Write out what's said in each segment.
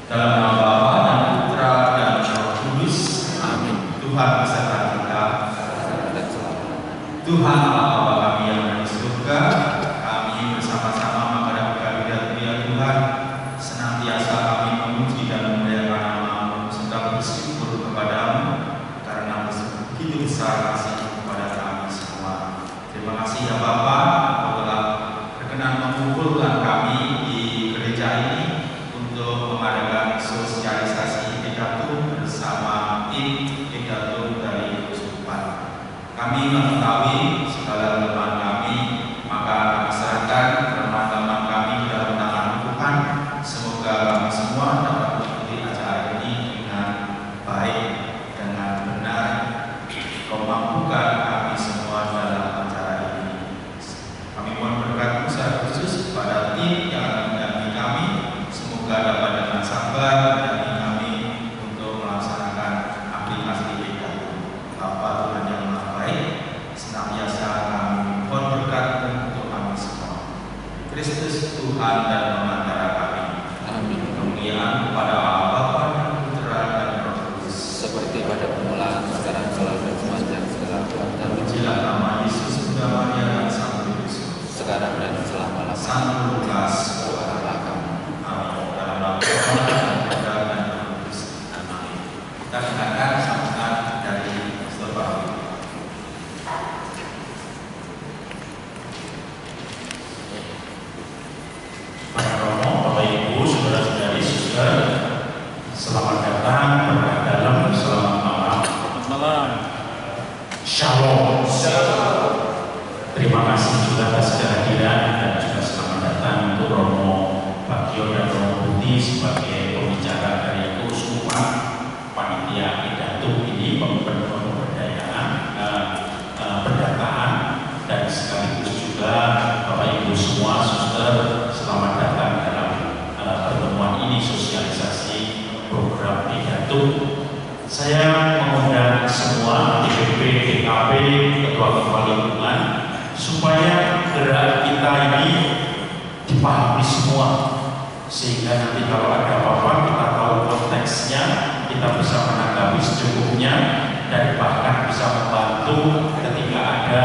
Dalam nama Bapa dan Putra dan Roh Kudus. Amin. Tuhan beserta kita. Tuhan Allah Bapa kami yang ada di surga, kami bersama-sama menghadap hadirat Tuhan, senantiasa kami memuji dan memuliakan nama-Mu serta bersyukur kepadamu karena begitu besar kasih kepada kami semua. Terima kasih ya Bapa, Engkau telah berkenan mengumpulkan kami di gereja ini untuk mengadakan sosialisasi Pedatum bersama tim Pedatum dari Keuskupan. Kami mengetahui segala kelemahan kami, maka kami serahkan kelemahan kami di dalam tangan Tuhan. Semoga kami semua dapat mengikuti acara ini dengan baik, dengan benar. Kau mampukan kami semua dalam acara ini. Kami mohon berkat secara khusus kepada tim yang akan mendampingi kami. Semoga dapat dengan sabar mendampingi kami untuk melaksanakan aplikasi Pedatum. Bapa Tuhan yang Maha Baik, senantiasa kami mohon berkat untuk kami semua. Kristus Tuhan dan pengantara kami. Amin. Kemuliaan kepada Allah Bapa dan Putra dan Roh Kudus. Seperti pada permulaan, sekarang, selalu dan sepanjang segala abad. Terpujilah nama Yesus, Bunda Maria dan Sang Yesus. Sekarang dan selama-lamanya. Sang Lukas. Doakanlah kami. Amin. Dalam nama Bapa dan Putra dan Roh Kudus. Amin. Kita dengarkan sambutan dari Pastor Bapak. Pak Romo, Bapak Ibu, saudara-saudari, saudara, selamat datang, berkat dalam, selamat malam. Malam. Shalom. Terima kasih juga atas kehadiran dan juga selamat datang untuk Romo Bagio dan Romo Budi sebagai pembicara dari Keuskupan Panitia Pedatum ini, pemberdayaan, pendataan, dan sekaligus juga Bapak Ibu semua, saudara, selamat datang dalam pertemuan ini, sosialisasi program Pedatum. Saya mengundang semua DPP, DKP, ketua-ketua lingkungan supaya gerak kita ini dipahami semua, sehingga nanti kalau ada apa-apa kita tahu konteksnya, kita bisa menanggapi secukupnya, dan bahkan bisa membantu ketika ada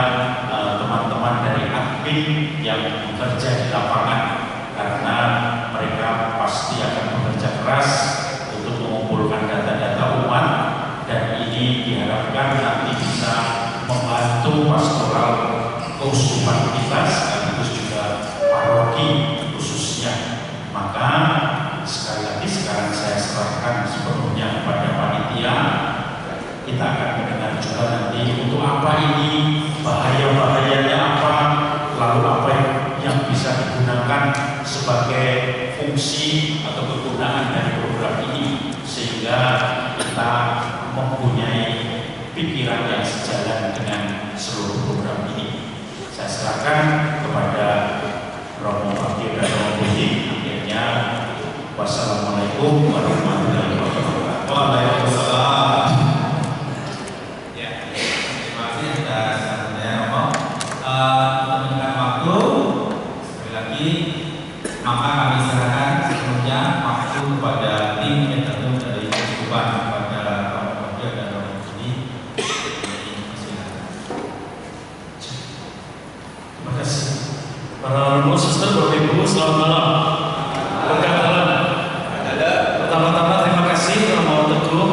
teman-teman dari admin yang bekerja di lapangan, karena mereka pasti akan bekerja keras untuk mengumpulkan data-data umat, dan ini diharapkan nanti bisa membantu pastoral keuskupan kita sekaligus juga paroki khususnya. Maka sekali lagi sekarang saya serahkan sepenuhnya kepada panitia. Kita akan mendengar juga nanti untuk apa ini, bahaya-bahayanya apa, lalu apa yang bisa digunakan sebagai fungsi atau kegunaan dari program ini, sehingga kita mempunyai pikiran yang sejalan dengan seluruh program ini. Saya serahkan kepada Romo Bagio dan Romo Budi. Akhirnya, wassalamualaikum warahmatullahi wabarakatuh. Waalaikumsalam. Ya, terima kasih atas sarannya Romo. Untuk meningkat waktu, sekali lagi, maka kami serahkan sepenuhnya waktu kepada tim Pedatum dari Keuskupan, kepada Romo Bagio dan Romo Budi. Terima kasih. Para Romo, Suster, Bapak Ibu, selamat malam. Berkat dalam. Pertama-tama terima kasih Romo Teguh,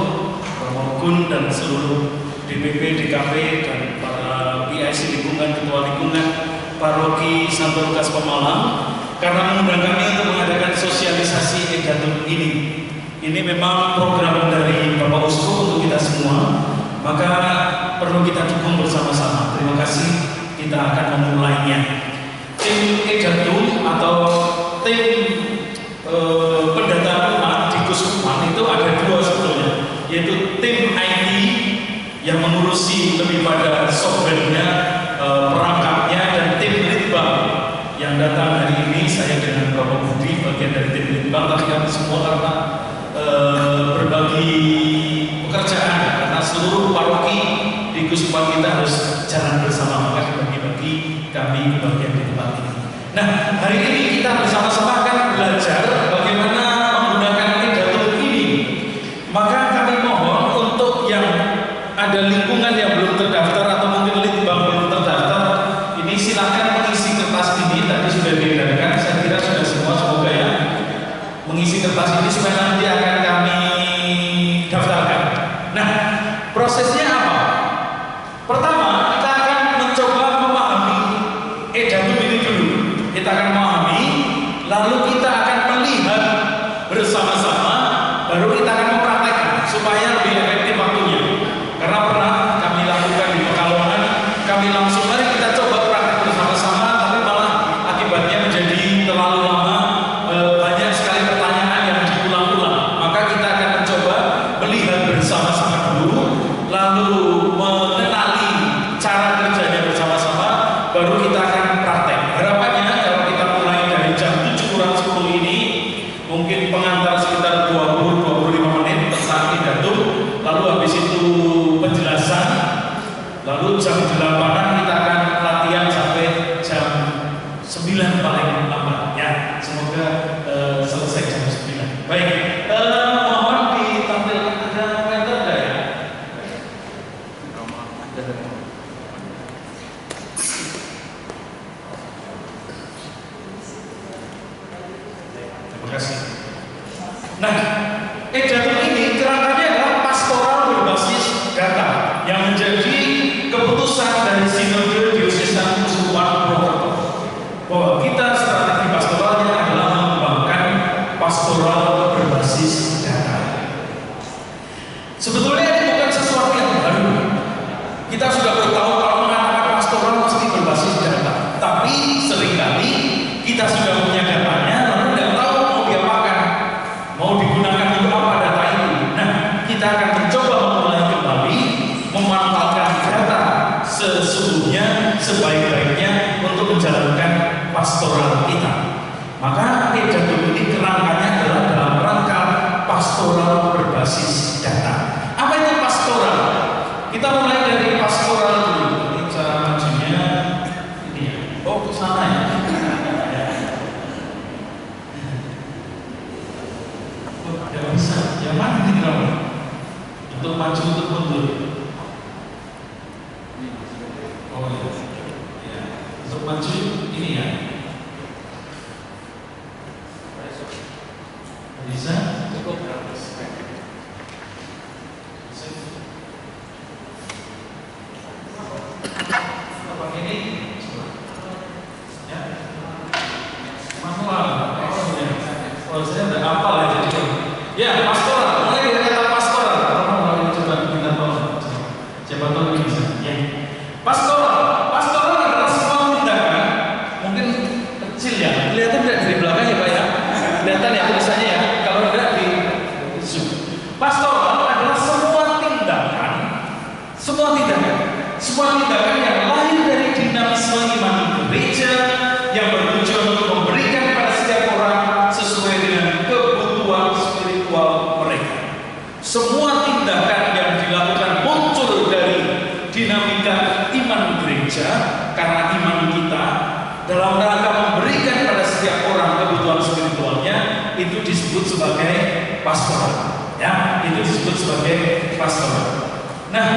Romo Gun, dan seluruh DPP, DKP, dan para PIC lingkungan, ketua lingkungan, paroki Santo Lukas Pemalang, karena mengundang kami untuk mengadakan sosialisasi Pedatum ini. Ini memang program dari Bapak Uskup untuk kita semua, maka perlu kita dukung bersama-sama. Terima kasih, kita akan memulainya. Tim Pedatum atau tim pendataan umat di Keuskupan itu ada dua sebetulnya, yaitu tim IT yang mengurusi lebih pada softwarenya, perangkapnya, dan tim litbang yang datang hari ini. Saya dengan Romo Budi bagian dari tim litbang, tapi kami semua karena berbagi pekerjaan, karena seluruh paroki di Keuskupan kita harus jalan bersama, maka dibagi-bagi kami bagian di tempat ini. Nah, hari ini kita bersama-sama akan belajar bagaimana silakan mengisi kertas ini. Tadi sudah diedarkan, saya kira sudah semua, semoga ya. Mengisi kertas ini supaya nanti akan kami daftarkan. Nah, prosesnya apa? Pertama, kita akan mencoba memahami edatum ini dulu. Kita akan memahami, lalu kita akan melihat bersama-sama, baru kita akan mempraktekkan supaya lebih efektif waktunya. Karena pernah kami lakukan di Pekalongan, kami langsung mari kita coba praktek bersama-sama, tapi malah akibatnya menjadi terlalu lama, banyak sekali pertanyaan yang diulang-ulang. Maka kita akan mencoba melihat bersama-sama dulu, lalu mengenali cara kerjanya bersama-sama, baru kita akan praktek. Harapannya kalau kita mulai dari jam 7:10 ini, mungkin pengantar sekitar 20-25 menit tentang edatum, lalu habis itu penjelasan, lalu jam 8-an kita akan latihan sampai jam 9 paling lambat ya. Semoga selesai jam 9. Baik, mohon ditampilkan, ada pointer enggak ya? Terima kasih. Nah, edatum ini kerangkanya adalah pastoral berbasis data yang menjadi keputusan dari Sinode Diocesan Keuskupan Purwokerto bahwa kita strategi pastoralnya adalah mengembangkan pastoral berbasis data. Sebetulnya ini bukan sesuatu yang baru. Kita sudah bertahu kalau mengatakan pastoral mesti berbasis data, tapi seringkali kita sudah punya datanya, lalu tidak tahu mau diapakan, mau digunakan untuk apa data itu. Nah, kita akan mencoba memulai kembali memanfaatkan data sesungguhnya sebaik-baiknya untuk menjalankan pastoral kita. Maka edatum ini kerangkanya adalah dalam rangka pastoral berbasis data. Apa itu pastoral? Kita mulai dari pastoral dulu. Ini cara majunya ini ya. Oh, ke sana ya. Oh, ada bisa. Yang mana ini kamu? Untuk maju, untuk mundur. Oh ya. Ya. Untuk maju ini ya. Bisa? Cukup. Apa ini? Ya. Manual. Oh ya. Oh saya udah hafal ya jadi. Ya, pastoral. Mulai dari kata pastoral. Kalau coba kita tahu. Siapa tahu ini bisa. Ya. Pastoral. Pastoral adalah sebuah tindakan mungkin kecil ya. Kelihatan tidak dari belakang ya Pak ya? Kelihatan ya tulisannya ya. Kalau tidak di zoom. Pastoral adalah semua tindakan yang lahir dari dinamisme iman gereja yang bertujuan untuk memberikan kepada setiap orang sesuai dengan kebutuhan spiritual mereka. Semua tindakan yang dilakukan muncul dari dinamika iman gereja karena iman kita dalam rangka memberikan pada setiap orang kebutuhan spiritualnya, itu disebut sebagai pastoral. Ya, itu disebut sebagai pastoral. Nah,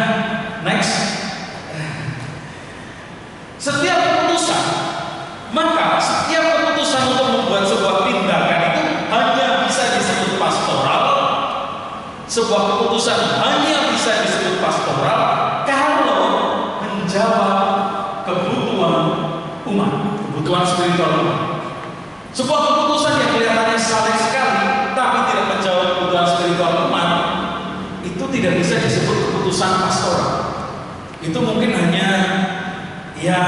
next. Setiap keputusan, maka setiap keputusan untuk membuat sebuah tindakan itu hanya bisa disebut pastoral. Sebuah keputusan hanya bisa disebut pastoral kalau menjawab kebutuhan umat, kebutuhan spiritual umat. Sebuah keputusan yang kelihatannya saleh sekali, tapi tidak menjawab kebutuhan spiritual umat, itu tidak bisa disebut keputusan pastoral. Itu mungkin hanya ya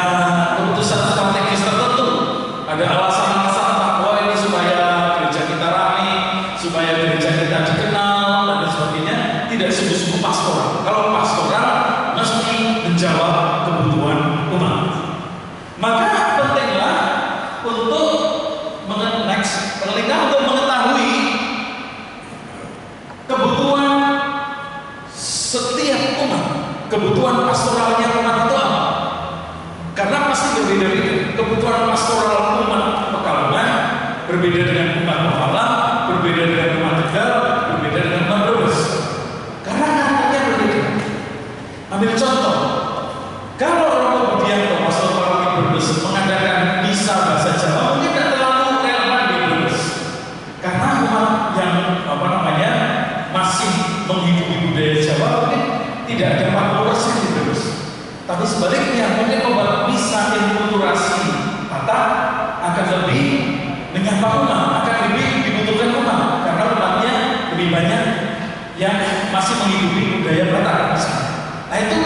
keputusan strategis tertentu. Ada alasan-alasan bahwa ini supaya gereja kita ramai, supaya gereja kita dikenal dan sebagainya. Tidak sungguh-sungguh pastoral. Kalau pastoral mesti menjawab kebutuhan umat. Maka pentinglah untuk mengetahui kebutuhan setiap umat, kebutuhan pastoralnya umat itu apa? Karena pasti berbeda-beda. Kebutuhan pastoral umat Pekalongan berbeda dengan umat Malang, berbeda dengan umat Tegal, berbeda dengan umat Brebes. Karena karakternya berbeda. Ambil contoh, kalau Romo Budianto, pastor paroki Brebes, mengatakan sebaliknya mungkin membuat bisa inkulturasi kata akan lebih menyapa umat, akan lebih dibutuhkan umat karena umatnya lebih banyak yang masih mengikuti budaya Batak misalnya. Nah itu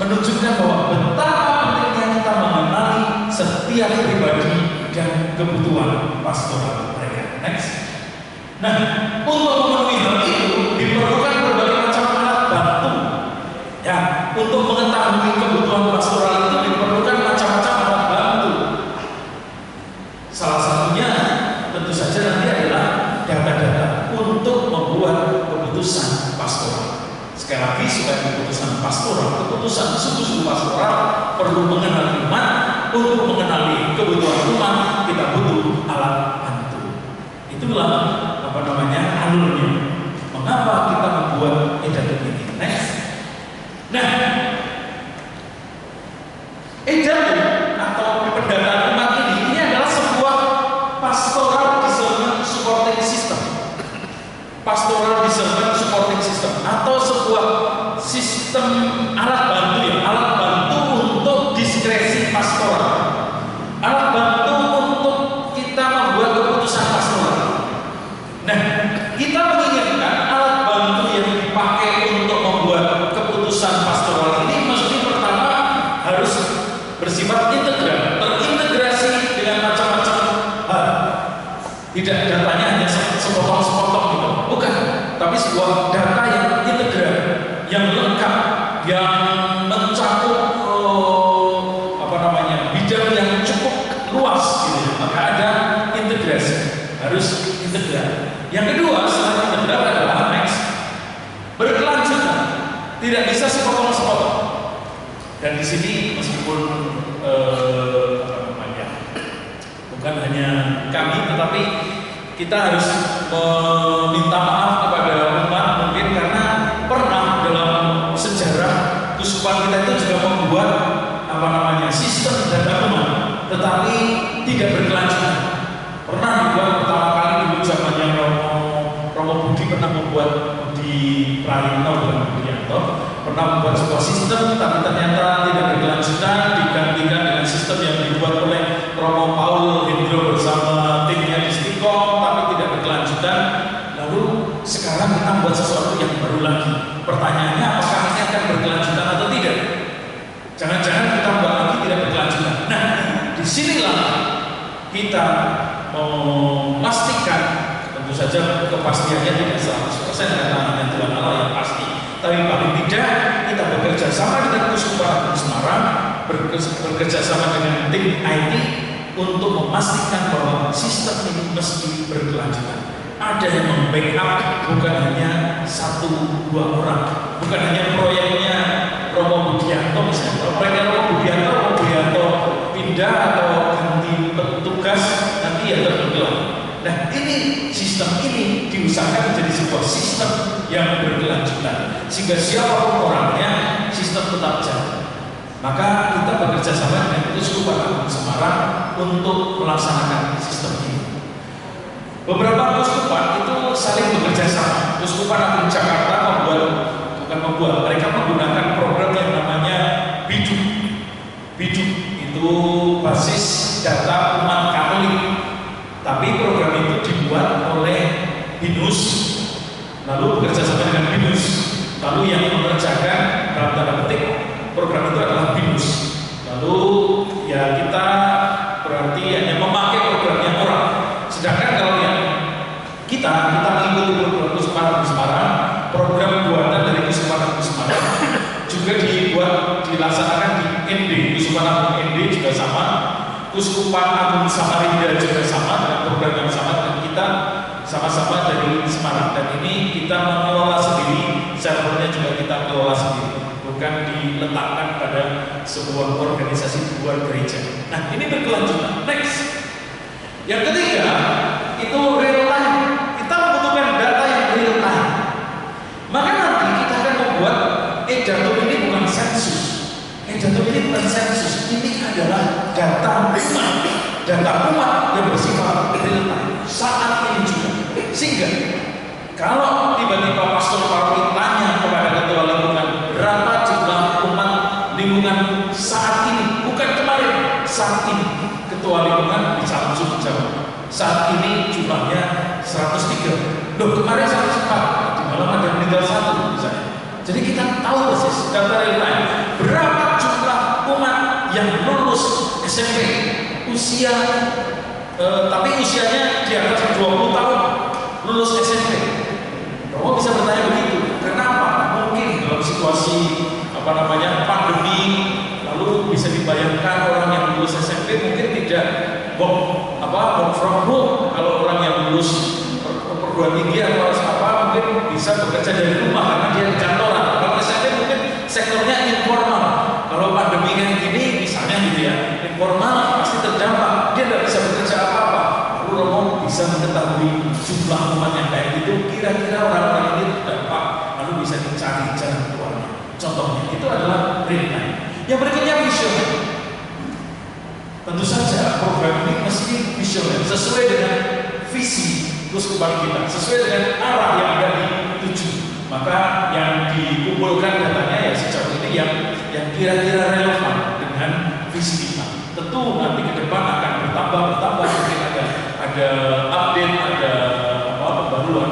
menunjukkan bahwa betapa pentingnya kita mengenali setiap pribadi dan kebutuhan pastoral mereka. Next. Nah, untuk memenuhi hal itu diperlukan berbagai macam alat bantu. Ya, untuk mengetahui kebutuhan pastoral itu diperlukan macam-macam alat bantu. Salah satunya tentu saja nanti adalah data-data untuk membuat keputusan pastoral. Sekali lagi, supaya keputusan pastoral, keputusan sungguh-sungguh pastoral perlu mengenali umat. Untuk mengenali kebutuhan umat, kita butuh alat bantu. Itulah alurnya. Mengapa kita membuat edaran ini? Next. Nah, edaran atau pendataan umat ini adalah sebuah pastoral discernment supporting system. Pastoral discernment supporting system atau sebuah sistem alat bantu ya, alat bantu untuk diskresi pastoral. Alat bantu untuk kita membuat keputusan pastoral. Nah, kita menginginkan alat bantu yang dipakai untuk membuat keputusan pastoral ini mesti pertama harus bersifat integral, terintegrasi dengan macam-macam hal. Tidak datanya hanya sepotong-sepotong gitu, bukan, tapi sebuah data yang integral, yang lengkap, yang mencakup bidang yang cukup luas gitu. Maka ada integrasi, harus integral. Yang kedua, selain integral adalah next, berkelanjutan, tidak bisa sepotong-sepotong. Dan di sini meskipun bukan hanya kami, tetapi kita harus meminta maaf kepada umat mungkin karena pernah dalam sejarah keuskupan kita itu juga membuat sistem data umat, tetapi tidak berkelanjutan. Pernah dibuat pertama kali dulu zamannya Romo Budi pernah membuat di Prayitno dengan Budianto, pernah membuat sebuah sistem, tapi ternyata tidak berkelanjutan, digantikan dengan sistem yang dibuat oleh Romo Paul Hendro bersama timnya di Stikom, tapi tidak berkelanjutan. Lalu sekarang kita membuat sesuatu yang baru lagi. Pertanyaannya, apakah ini akan berkelanjutan atau tidak? Jangan-jangan kita membuat lagi tidak berkelanjutan. Nah, disinilah kita memastikan, tentu saja kepastiannya tidak 100% karena hanya Tuhan Allah yang pasti. Tapi paling tidak kita bekerja sama dengan Keuskupan Agung Semarang, bekerja sama dengan tim IT untuk memastikan bahwa sistem ini mesti berkelanjutan. Ada yang membackup, bukan hanya 1-2 orang, bukan hanya proyeknya Romo Budianto misalnya. Kalau proyeknya Romo Budianto pindah atau ganti petugas, nanti ya tergelam. Nah, ini sistem ini diusahakan menjadi sebuah sistem yang berkelanjutan, sehingga siapapun orangnya sistem tetap jalan. Maka kita bekerja sama dengan Keuskupan Agung Semarang untuk melaksanakan sistem ini. Beberapa keuskupan itu saling bekerja sama. Keuskupan Agung Jakarta mereka menggunakan program yang namanya BIDUK. BIDUK itu basis data umat Katolik, tapi program itu dibuat oleh BINUS, lalu bekerja sama dengan BINUS, lalu yang mengerjakan dalam tanda petik program itu adalah BINUS. Lalu ya kita berarti hanya memakai programnya orang. Sedangkan kalau yang kita mengikuti program Keuskupan Agung Semarang, program buatan dari Keuskupan Agung Semarang juga dilaksanakan di ND, Keuskupan Agung ND juga sama, Keuskupan Agung Samarinda juga sama dengan program yang sama dengan kita, sama-sama dari Semarang. Dan ini kita mengelola sendiri, servernya juga kita kelola sendiri, bukan diletakkan pada sebuah organisasi di luar gereja. Nah, ini berkelanjutan. Next. Yang ketiga, itu real time. Kita membutuhkan data yang real time. Maka nanti kita akan membuat edatum ini bukan sensus. Edatum ini bukan sensus. Ini adalah data umat. Data umat yang bersifat real time. Saat ini juga. Sehingga kalau tiba-tiba pastor Parwi tanya kepada ketua lingkungan berapa jumlah umat lingkungan saat ketua lingkungan bisa langsung menjawab. Saat ini jumlahnya 103. Loh, kemarin 104, di malam ada meninggal 1 misalnya. Jadi kita tahu persis data real time berapa jumlah umat yang lulus SMP usia tapi usianya di atas 20 tahun lulus SMP. Kamu bisa bertanya begitu, kenapa? Mungkin dalam situasi pandemi, lalu bisa dibayangkan orang yang lulus SMP mungkin tidak work from home. Kalau orang yang lulus perguruan tinggi atau mungkin bisa bekerja dari rumah karena dia di kantoran. Kalau SMP mungkin sektornya informal. Kalau pandemi kayak gini misalnya gitu ya, informal pasti terdampak, dia tidak bisa bekerja apa-apa. Lalu Romo bisa mengetahui jumlah umat yang kayak gitu, kira-kira orang-orang ini terdampak, lalu bisa dicari jalan keluarnya. Contohnya itu adalah real time. Yang berikutnya visioner. Tentu saja program ini mesti visioner, sesuai dengan visi keuskupan kita, sesuai dengan arah yang ada dituju. Maka yang dikumpulkan datanya ya sejauh ini yang kira-kira relevan dengan visi kita. Tentu nanti ke depan akan bertambah, mungkin ada update, ada pembaruan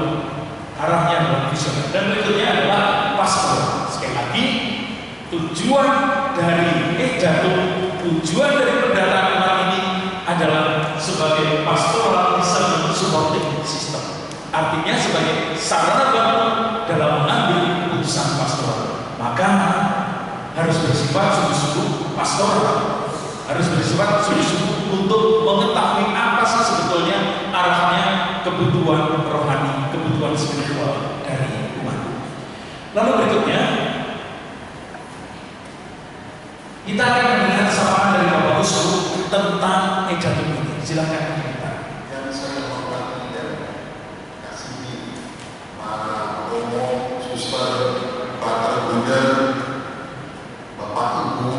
arahnya dalam visioner. Dan berikutnya adalah pastoral. Sekali lagi, tujuan dari tujuan dari pendataan umat ini adalah sebagai pastoral supporting system. Artinya sebagai sarana bantu dalam mengambil keputusan pastoral. Maka harus bersifat sungguh-sungguh pastoral, harus bersifat sungguh-sungguh untuk mengetahui apa sih sebetulnya arahnya kebutuhan rohani, kebutuhan spiritual dari umat. Lalu berikutnya kita akan melihat sapaan dari Bapak Uskup tentang edatum ini. Silakan kita. Yang saya hormati dan kasih para romo, suster, pater bunda, bapak ibu,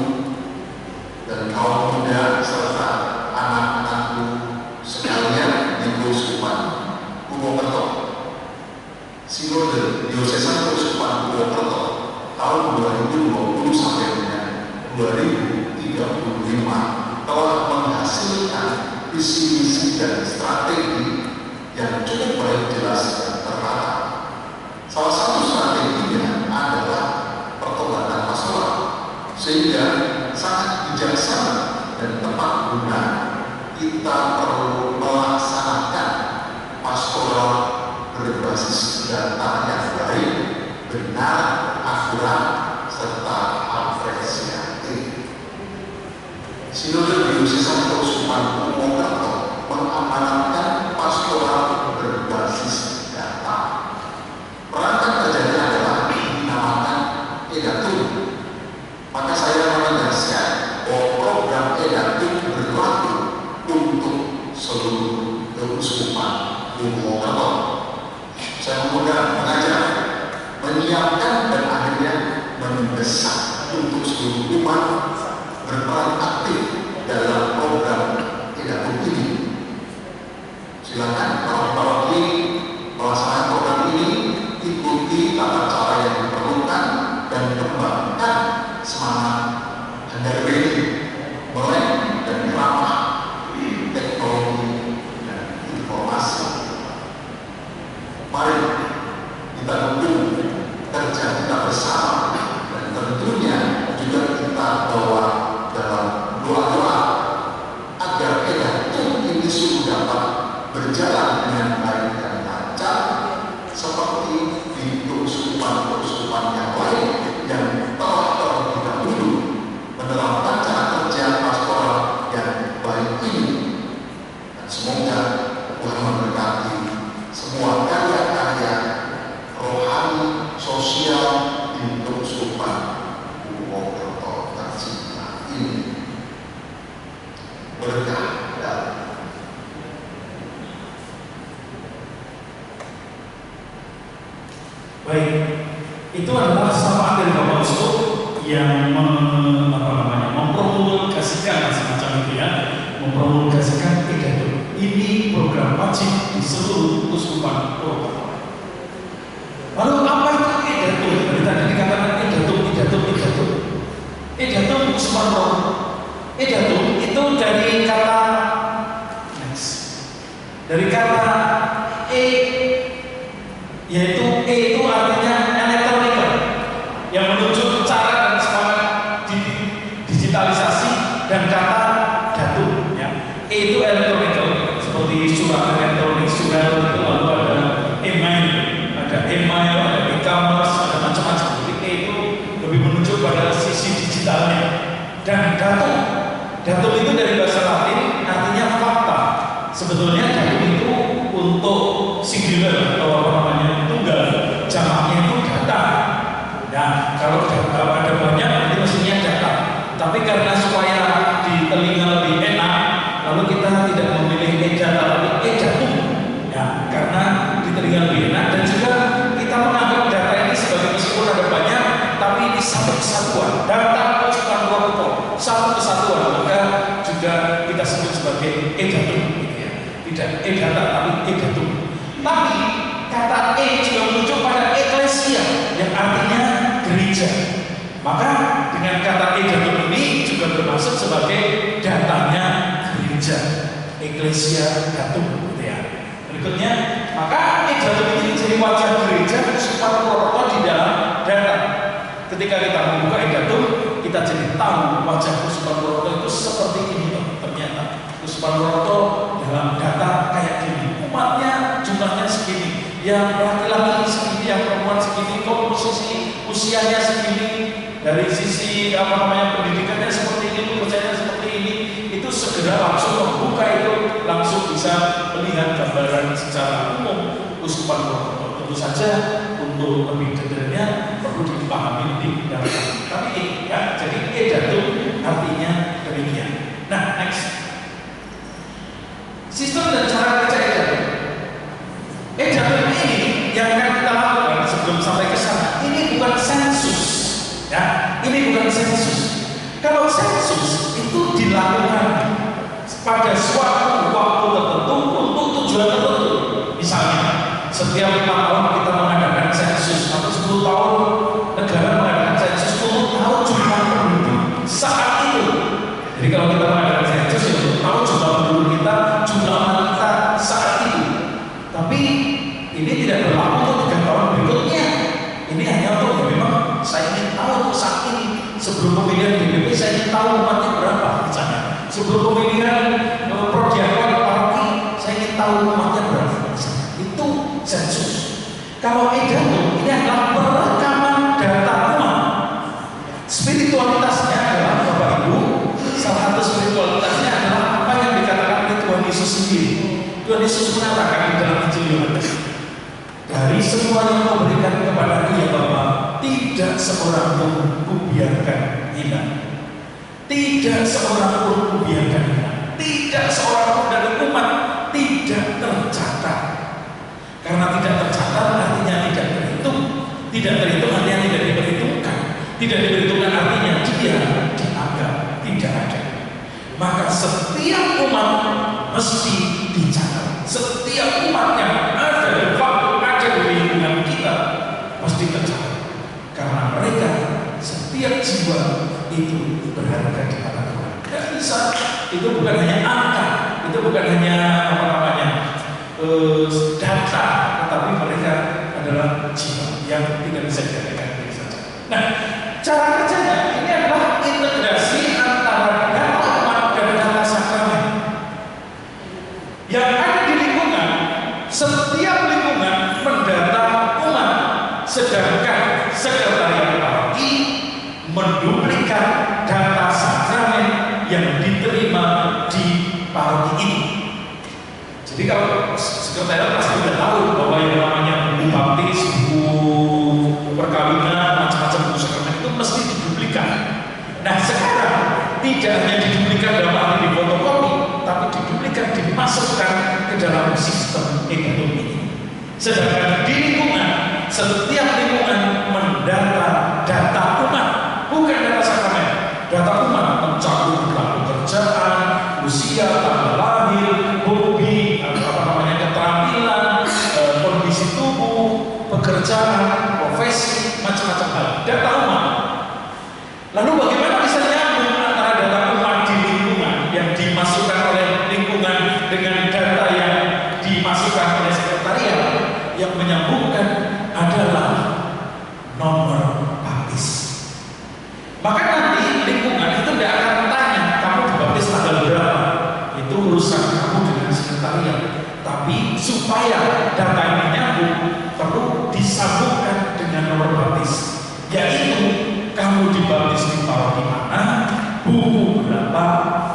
dan kaum muda serta anak-anakku sekalian di Keuskupan Purwokerto. Sinode Diocesan Keuskupan Purwokerto tahun 2020 sampai dengan 2035 telah menghasilkan visi misi dan strategi yang cukup baik, jelas dan tertata. Salah satu strateginya adalah pertobatan pastoral, sehingga sangat bijaksana dan tepat guna kita perlu melaksanakan pastoral berbasis data yang baik, benar, akurat, serta apresiatif. Sinode Diocesan Keuskupan Purwokerto mengamanatkan pastoral berbasis data. Perangkat kerjanya adalah dinamakan edatum. Maka saya menegaskan bahwa program edatum berlaku untuk seluruh Keuskupan Purwokerto. Saya mengajak, menyiapkan dan akhirnya mendesak untuk seluruh umat berperan aktif dalam program edatum ini. Silakan kalau ini melaksanakan program ini, ikuti tata cara yang diperlukan dan kembangkan semangat handayani, melek dan ramah teknologi dan informasi. Mari kita dukung kerja kita bersama, dan tentunya juga kita bawa dalam doa-doa agar edatum ini sungguh dapat berjalan dengan baik dan lancar seperti di keuskupan-keuskupan yang lain yang telah terlebih dahulu menerapkan cara kerja pastoral yang baik ini. Dan semoga Tuhan memberkati semua karya-karya rohani sosial di Keuskupan Purwokerto tercinta ini. Berkah dan baik, itu adalah sapaan dari Bapak Uskup yang mempromulgasikan semacam itu ya, mempromulgasikan edatum. Ini program wajib di seluruh Keuskupan Purwokerto. Lalu apa itu edatum? Tadi dikatakan edatum. Edatum Keuskupan Purwokerto. Edatum itu dari kata seperti surat elektronik, surat itu lalu ada email, ada e-commerce, ada macam-macam. Jadi itu lebih menunjuk pada sisi digitalnya. Dan datum itu dari bahasa Latin artinya fakta. Sebetulnya datum itu untuk singular atau apa namanya tunggal, jamaknya itu data. Nah, kalau ada banyak berarti mestinya data. Tapi karena supaya di telinga lebih enak, lalu kita tidak memilih e-data tapi e-datum. Ya, karena di telinga lebih enak dan juga kita menganggap data ini sebagai meskipun ada banyak, tapi ini satu kesatuan. Data bukan kelompok, satu kesatuan. Maka juga kita sebut sebagai e-datum. Gitu ya. Tidak e-data tapi e-datum. Tapi kata e juga merujuk pada eklesia yang artinya gereja. Maka dengan kata e-datum ini juga bermaksud sebagai datanya gereja, eklesia datum, gitu ya. Berikutnya, maka e-datum ini jadi wajah gereja supaya protokol di dalam data. Ketika kita membuka e-datum, kita jadi tahu wajah Kusupan Purwokerto itu seperti ini ternyata. Kusupan Purwokerto dalam data kayak gini, umatnya jumlahnya segini, yang laki-laki segini, yang perempuan segini, komposisi usianya segini, dari sisi pendidikannya seperti ini, pekerjaannya seperti ini, itu segera langsung membuka itu, langsung bisa melihat gambaran secara umum Kusupan Purwokerto. Tentu saja untuk lebih detailnya perlu dipahami di dalam. Tapi ya, jadi e-datum artinya demikian. Nah, next. Sistem dan cara kerja e-datum. E-datum ini yang akan kita lakukan sebelum sampai ke sana. Ini bukan sensus, ya. Ini bukan sensus. Kalau sensus itu dilakukan pada suatu waktu tertentu untuk tujuan tertentu. Misalnya, setiap 5 tahun kita mengadakan sensus atau 10 tahun negara mengadakan sensus untuk tahu jumlah penduduk saat itu. Jadi kalau kita mengadakan sensus ya untuk tahu jumlah penduduk kita, jumlah anak kita saat itu. Tapi ini tidak berlaku untuk 3 tahun berikutnya. Ini hanya untuk memang saya ingin tahu untuk saat ini. Sebelum pemilihan DPP saya ingin tahu umatnya berapa misalnya. Sebelum pemilihan prodiakon paroki saya ingin tahu umatnya berapa. Itu sensus. Kalau e-datum ini adalah perekaman data umat. Spiritualitasnya adalah Bapak Ibu, salah satu spiritualitasnya adalah apa yang dikatakan oleh Tuhan Yesus sendiri. Tuhan Yesus mengatakan di dalam Injil Yohanes, dari semua yang kau berikan kepadaku ya Bapa, tidak seorang pun kubiarkan hilang. Tidak seorang pun kubiarkan hilang. Tidak seorang pun dari umat tidak tercatat. Karena tidak tercatat artinya tidak terhitung. Tidak terhitung artinya tidak diperhitungkan. Tidak diperhitungkan artinya dia dianggap tidak ada. Maka setiap umat mesti dicatat. Setiap umat yang ada dan faktor ada di lingkungan kita mesti tercatat. Karena mereka setiap jiwa itu berharga di mata Tuhan. Tidak bisa. Itu bukan hanya angka. Itu bukan hanya data, tetapi mereka adalah jiwa yang tidak bisa digantikan diri saja. Nah, cara kerjanya ini adalah integrasi antara data umat dan data sakramen. Yang ada di lingkungan, setiap lingkungan mendata umat, sedangkan sekretariat paroki menduplikat data sakramen yang diterima di paroki ini. Jadi kalau sekretariat pasti sudah tahu bahwa yang namanya buku baptis, buku perkawinan, macam-macam buku sakramen itu mesti diduplikan. Nah sekarang tidak hanya diduplikan dalam arti difotokopi, tapi diduplikan dimasukkan ke dalam sistem e-datum ini. Sedangkan di lingkungan, setiap lingkungan mendata data umat, bukan data sakramen. Data umat mencakup pekerjaan, usia, tanggal lahir, hobi, keterampilan, kondisi tubuh, pekerjaan, profesi, macam-macam hal. Data umat. Lalu bagaimana bisa nyambung antara data umat di lingkungan yang dimasukkan oleh lingkungan dengan data yang dimasukkan oleh sekretariat? Yang menyambungkan adalah nomor baptis. Maka nanti lingkungan itu tidak akan tanya kamu dibaptis tanggal berapa. Itu urusan kamu dengan sekretariat. sekretariat. Tapi supaya data ini nyambung, perlu disambungkan dengan nomor baptis, yaitu kamu dibaptis di paroki mana, buku berapa,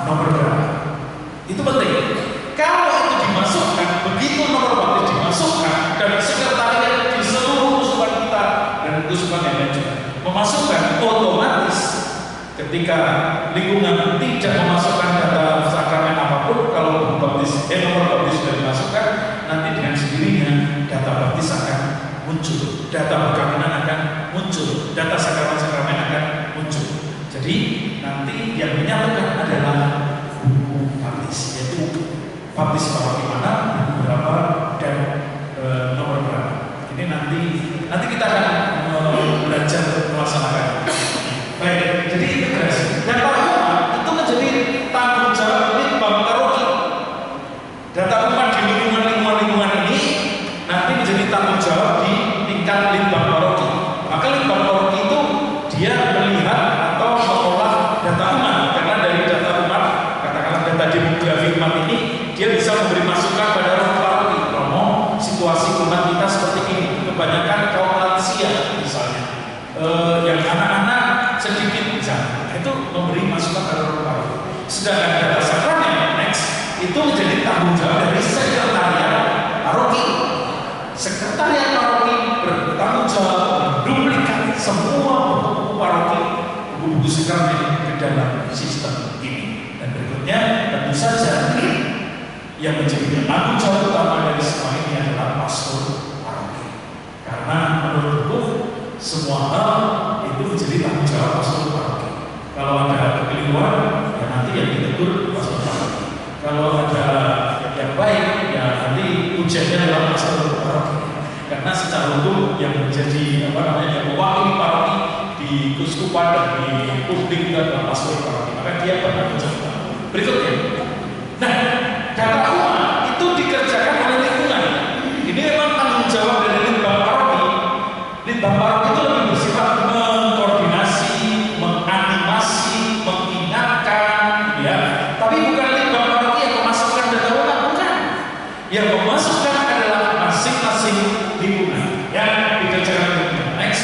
nomor berapa. Itu penting. Kalau itu dimasukkan, begitu nomor baptis dimasukkan, dan sekretariat di seluruh uskupan kita dan uskupan yang lain juga memasukkan, otomatis ketika lingkungan tidak memasukkan data sakramen apapun, kalau baptis, nomor baptis sudah dimasukkan, nanti dengan sendirinya data baptis akan muncul, data perkawinan akan muncul, data sakramen-sakramen akan muncul. Jadi nanti yang menyatukan adalah buku baptis, yaitu baptis paroki mana, buku berapa, dan nomor berapa. Ini nanti kita akan belajar melaksanakan. Baik, jadi integrasi. Data umat itu menjadi tanggung jawab litbang paroki. Data umat di lingkungan ini nanti menjadi tanggung jawab di tingkat litbang paroki. Maka litbang paroki itu dia melihat atau mengolah data umat, karena dari data umat, katakanlah data demografi umat ini, dia bisa memberi masukan pada orang paroki. Romo, situasi umat kita seperti ini, kebanyakan kaum lansia misalnya, yang anak-anak sedikit misalnya, itu memberi masukan pada orang paroki. Sedangkan data sakramen next itu menjadi tanggung jawab dari sekretariat paroki. Sekretariat paroki bertanggung jawab menduplikat semua buku-buku paroki, buku-buku sakramen ke dalam sistem ini. Dan berikutnya tentu saja yang menjadi tanggung jawab utama dari semua ini adalah pastor paroki. Karena menurutku semua hal itu menjadi tanggung jawab pastor paroki. Kalau ada kekeliruan, ya nanti yang ditegur pastor paroki. Kalau ada yang baik, ya nanti ujiannya adalah pastor paroki. Karena secara hukum yang menjadi mewakili paroki di keuskupan dan di publik adalah pastor paroki. Maka dia bertanggung jawab. Berikutnya, nah, data umat itu dikerjakan oleh lingkungan. Ini memang tanggung jawab dari litbang paroki. Litbang paroki itu lebih bersifat mengkoordinasi, menganimasi, mengingatkan, ya. Tapi bukan litbang paroki yang memasukkan data umat, bukan. Yang memasukkan adalah masing-masing lingkungan yang dikerjakan lingkungan. Next,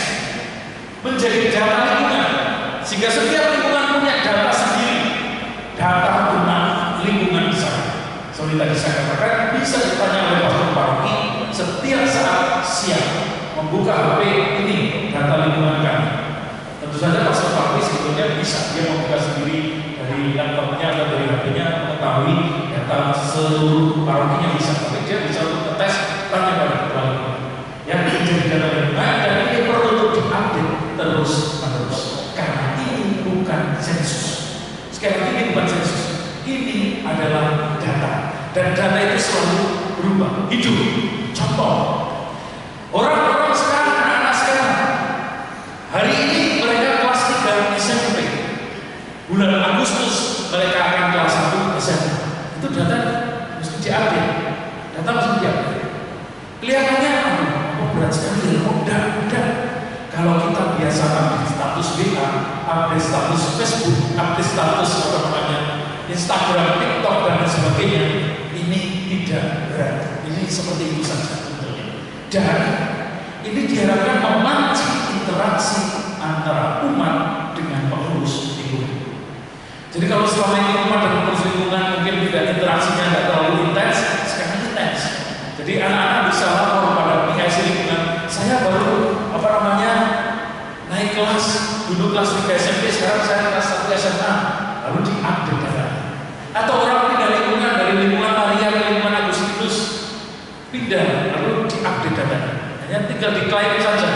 menjadi data lingkungan, sehingga setiap lingkungan punya data sendiri, data umat lingkungan besar. Seperti tadi saya katakan, bisa ditanya oleh pastor paroki setiap saat siang, membuka HP ini data lingkungan kami. Tentu saja pastor paroki sebetulnya bisa dia membuka sendiri dari laptopnya atau dari HP-nya, mengetahui data seluruh parokinya bisa. Tapi dia bisa untuk ngetes tanya pada kepala lingkungan. Yang menjadi data lingkungan dan ini perlu untuk diupdate terus-menerus. Karena ini bukan sensus. Sekali lagi ini bukan sensus. Ini adalah data. Dan data itu selalu berubah, hidup. Contoh, orang-orang sekarang, anak-anak sekarang, hari ini mereka kelas 3 SMP, bulan Agustus mereka akan kelas 1 SMA. Itu data mesti diupdate. Data mesti diupdate. Kelihatannya, berat sekali, udah. Kalau kita biasa update status WA, update status Facebook, update status Instagram, TikTok dan lain sebagainya, ini tidak berat. Ini seperti itu saja. Dan ini diharapkan memancing interaksi antara umat dengan pengurus lingkungan. Jadi kalau selama ini umat dan pengurus lingkungan mungkin tidak interaksinya tidak terlalu intens, sekarang intens. Jadi anak-anak bisa lapor pada PIC lingkungan, saya baru naik kelas, dulu kelas 3 SMP, sekarang saya kelas 1 SMA, lalu diupdate data. Atau orang pindah lingkungan dari lingkungan Maria ke lingkungan Agustinus, pindah, lalu diupdate data. Hanya tinggal diklaim saja.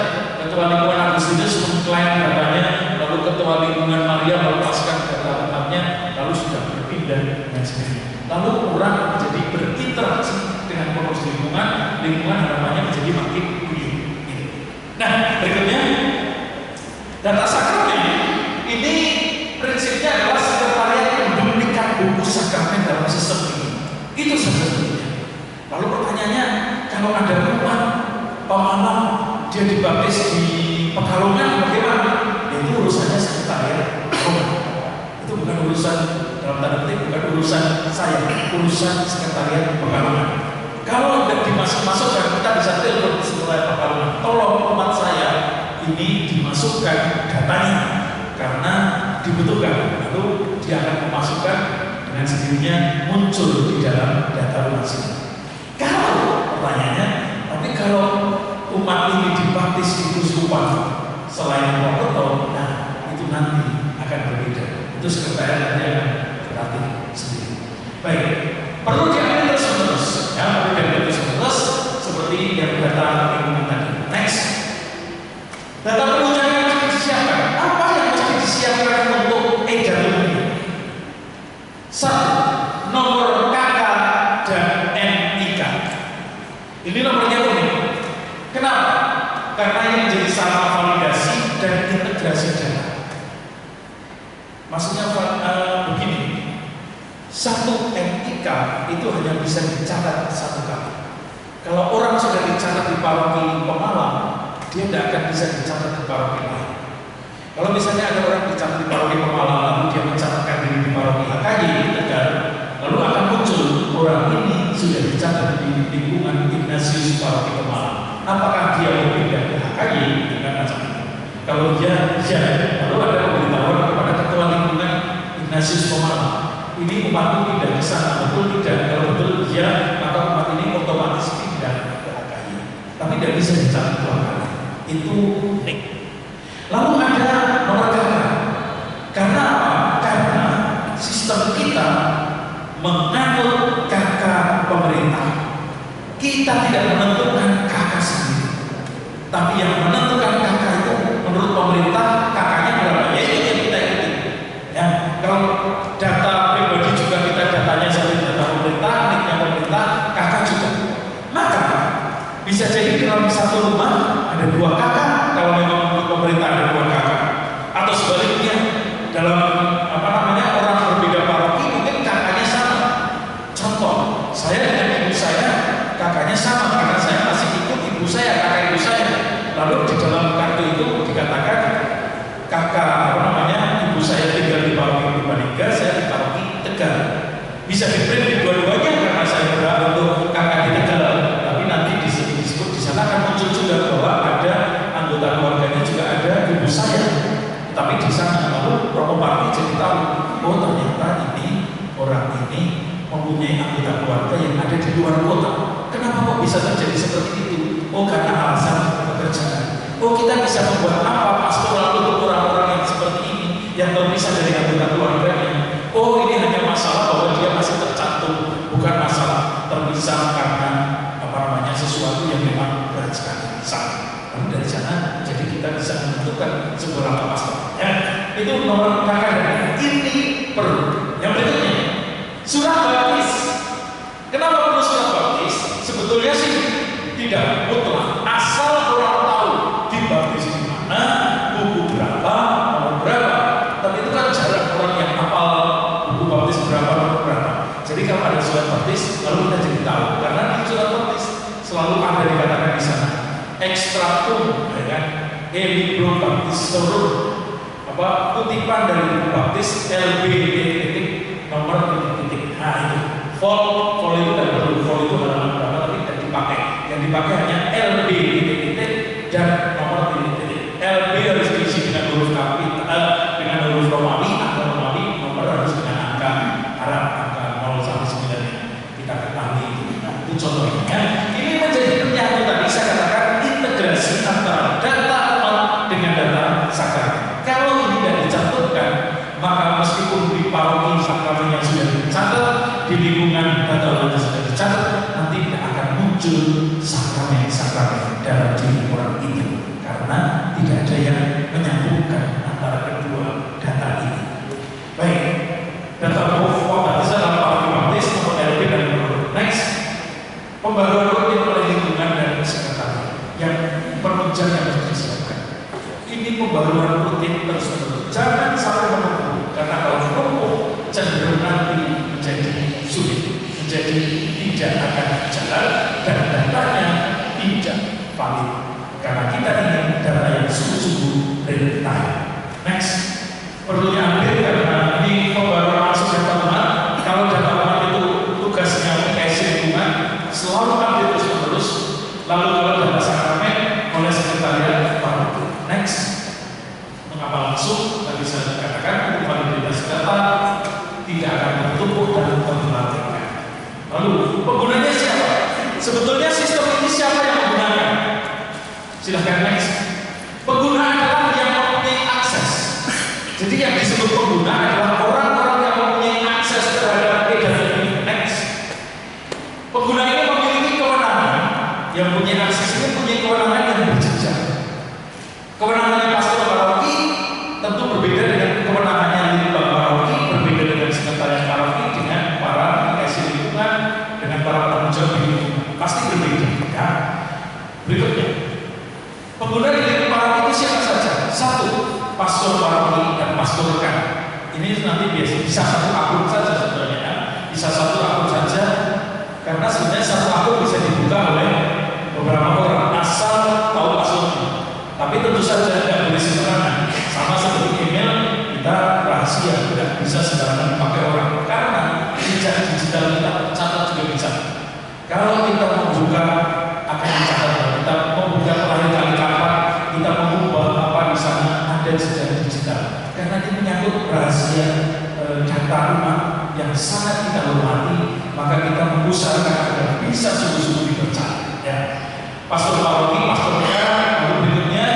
Ketua lingkungan Agustinus mengklaim datanya, lalu ketua lingkungan Maria melepaskan data umatnya, lalu sudah berpindah dan sebagainya. Lalu orang menjadi berinteraksi dengan pengurus lingkungan harapannya menjadi makin guyup. Nah, berikutnya data sakramen ini prinsipnya adalah sekretariat menduplikat buku sakramen dalam sistem ini. Itu sebetulnya. Lalu pertanyaannya, kalau ada umat pemahaman dia dibaptis di Pekalongan bagaimana? Ya itu urusannya sekretariat. Itu bukan urusan dalam tanda petik bukan urusan saya, urusan sekretariat Pekalongan. Kalau tidak dimasukkan, kita bisa telepon sekretariat Pekalongan, tolong umat saya ini dimasukkan datanya karena dibutuhkan. Lalu dia akan memasukkan dengan sendirinya muncul di dalam data umat ini. Kalau pertanyaannya, tapi kalau umat ini dibaptis di Kuskupan selain Purwokerto, nah itu nanti akan berbeda. Itu sekretariat nanti akan berarti sendiri. Baik, perlu diambil terus-menerus, ya, perlu diambil terus-menerus seperti yang data lingkungan tadi. Next, data penunjang yang mesti disiapkan. Apa yang mesti disiapkan untuk e-Jatuh ini? Satu, nomor KK dan NIK. Ini nomornya unik. Kenapa? Karena yang jadi sarana validasi dan integrasi data. Maksudnya begini, satu NIK itu hanya bisa dicatat satu kali. Kalau orang sudah dicatat di paroki Pemalang, dia tidak akan bisa dicatat di paroki lain. Kalau misalnya ada orang dicatat di paroki Pemalang, lalu dia mencatatkan diri di paroki HKY di Tegal, lalu akan muncul orang ini sudah dicatat di lingkungan Ignatius paroki Pemalang. Apakah dia berbeda ke HKY dengan macam itu? Kalau dia, ya, lalu ada pemberitahuan kepada ketua lingkungan Ignatius Pemalang. Ini umat tidak ke sana, betul tidak? Kalau betul ya, maka umat ini otomatis pindah ke HKY. Tapi tidak bisa dicatat dua kali. Itu unik. Lalu ada nomor KK. Karena apa? Karena sistem kita menganut KK pemerintah. Kita tidak menentukan KK sendiri, tapi yang menentukan KK itu menurut pemerintah KK-nya berapa? Ya itu yang kita ikuti. Ya, kalau data pribadi juga kita datanya dari data pemerintah, NIK-nya pemerintah, KK juga. Maka bisa jadi dalam satu rumah ada dua KK kalau memang menurut pemerintah ada dua KK. Atau sebaliknya dalam orang berbeda paroki mungkin KK-nya sama. Contoh, saya dengan ibu saya kakaknya sama karena saya masih ikut ibu saya, kakak ibu saya. Lalu di dalam kartu itu dikatakan kakak ibu saya tinggal di paroki Purbalingga, saya di paroki Tegal. Bisa diprint di dua-duanya karena saya berhak untuk kakak di Tegal. Tapi nanti disebut di sana akan muncul juga bahwa ada anggota keluarganya juga ada ibu saya. Tapi di sana lalu Prokoparti jadi tahu, oh ternyata ini orang ini mempunyai anggota keluarga yang ada di luar kota. Kenapa kok bisa terjadi seperti itu? Oh karena alasan pekerjaan. Oh kita bisa membuat apa pastoral untuk orang-orang yang seperti ini yang terpisah dari anggota keluarganya. Oh ini hanya masalah bahwa dia masih tercantum, bukan masalah terpisah karena sesuatu yang memang berat sekali. Lalu dari sana jadi kita bisa menentukan sebuah langkah pastoral. Ya, itu nomor KK dan ini perlu. Yang berikutnya surat baptis. Kenapa perlu surat baptis? Sebetulnya sih tidak mutlak, asal orang tahu dibaptis di mana, buku berapa, nomor berapa. Tapi itu kan jarang orang yang hafal buku baptis berapa, nomor berapa. Jadi kalau ada surat baptis, lalu kita jadi tahu. Karena di surat baptis selalu ada dikatakan di sana ekstraktum, ya kan? Libro baptistorum, kutipan dari buku baptis LB nomor titik. Nah itu. Vol itu tidak perlu, vol itu halaman berapa tapi tidak dipakai. Yang dipakai hanya LB dan nomor titik. LB harus diisi dengan huruf kapital, dengan huruf Romawi atau Romawi, nomor harus dengan angka Arab, angka 0 sampai 9 kita ketahui. Nah, itu contohnya. Ini menjadi penyatu tadi saya katakan integrasi antara data umat dengan data sakral. Kalau ini tidak dicantumkan, maka meskipun di paroki sakramen yang sudah dicatat, di lingkungan data yang sudah dicatat, nanti tidak akan muncul sakramen dalam diri orang itu karena tidak ada yang menyambungkan antara kedua data ini. Baik, data pembaptisan dalam paroki baptis nomor LB dan nomor. Next, pembaruan rutin oleh lingkungan dan sekretariat yang penunjang yang harus disiapkan. Ini pembaruan rutin terus-menerus. Jangan sampai menunggu, karena kalau menunggu cenderung nanti menjadi sulit, menjadi tidak akan jalan dan datanya tidak valid. Karena kita ingin data yang sungguh-sungguh real time. Next, perlu diambil karena ini pembaruan masuk data selalu update terus-menerus. Lalu kalau data sakramen oleh sekretariat paroki. Next, mengapa langsung? Tadi saya katakan untuk validitas data tidak akan tertumpuk dan terbelanjakan. Lalu penggunanya siapa? Sebetulnya sistem ini siapa yang menggunakan? Silahkan next. Pengguna adalah yang mempunyai akses. Jadi yang disebut pengguna adalah orang-orang yang mempunyai akses terhadap data ini. Next. Pengguna ini memiliki kewenangan. Yang punya akses ini punya kewenangan yang berjenjang. Kewenangannya pastor paroki tentu berbeda dengan kewenangannya litbang paroki, berbeda dengan sekretariat paroki, dengan para kasih lingkungan, dengan para penanggung jawab lingkungan. Pasti berbeda. Ya. Berikutnya, pengguna di lingkungan paroki itu siapa saja? Satu, pastor paroki dan pastor rekan. Ini nanti biasa bisa satu akun saja sebenarnya, ya. Bisa satu akun saja, karena sebenarnya satu akun bisa dibuka oleh beberapa orang asal tahu passwordnya. Tapi tentu saja tidak boleh sembarangan. Sama seperti email, kita rahasia, tidak bisa sembarangan dipakai orang. Karena jejak digital kita catat juga bisa. Kalau kita membuka akan dicatat, kita membuka kelahiran kapan, kita mengubah apa di sana ada jejak digital. Karena ini menyangkut rahasia data umat yang sangat kita hormati, maka kita mengusahakan agar bisa sungguh-sungguh dipercaya. Ya. Pastor paroki, pastornya, lalu berikutnya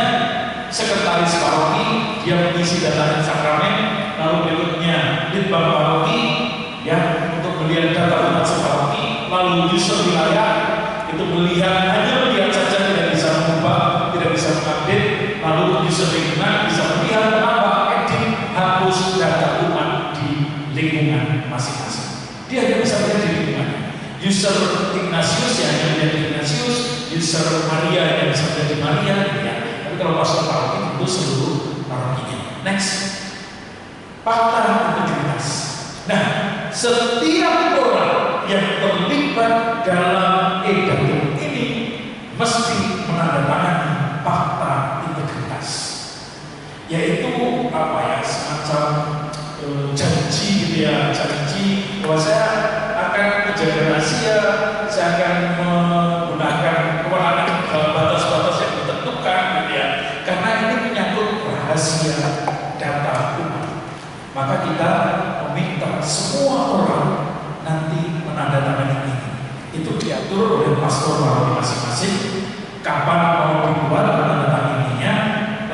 sekretaris paroki, dia mengisi data sakramen, lalu berikutnya litbang paroki, ya, untuk melihat data umat separoki, lalu user wilayah itu melihat, hanya melihat saja, tidak bisa mengubah, tidak bisa mengupdate, lalu user lingkungan bisa melihat, menambah, edit, hapus data umat di lingkungan masing-masing. Dia hanya bisa melihat di lingkungannya. User Ignatius yang hanya melihat Ignatius, user Maria yang bisa menjadi Maria, ya. Tapi kalau pastor paroki itu seluruh parokinya. Next, fakta integritas. Nah, setiap orang yang terlibat dalam edatum ini mesti menandatangani fakta integritas, yaitu apa ya, semacam janji gitu ya, janji bahwa saya akan menjaga rahasia, saya akan menggunakan kewenangan batas-batas yang ditentukan gitu ya, karena ini menyangkut rahasia data umat. Maka kita meminta semua orang nanti menandatangani ini. Itu diatur oleh pastor paroki masing-masing, kapan mau dibuat menandatangininya,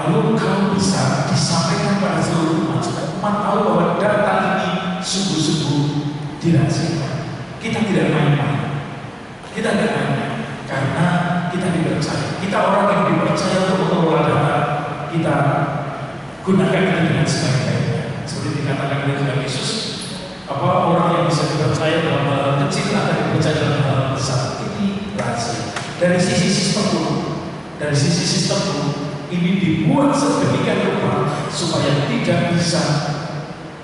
lalu kalau bisa disampaikan pada seluruh umat supaya umat tahu bahwa data ini sungguh-sungguh dirahasiakan. Kita tidak main-main. Kita tidak main-main karena kita dipercaya. Kita orang yang dipercaya untuk mengelola data. Kita gunakan itu dengan sebaik-baiknya. Seperti dikatakan oleh Tuhan Yesus, apa orang yang bisa dipercaya dalam hal kecil akan dipercaya dalam hal besar. Ini rahasia. Dari sisi sistem ini dibuat sedemikian rupa supaya tidak bisa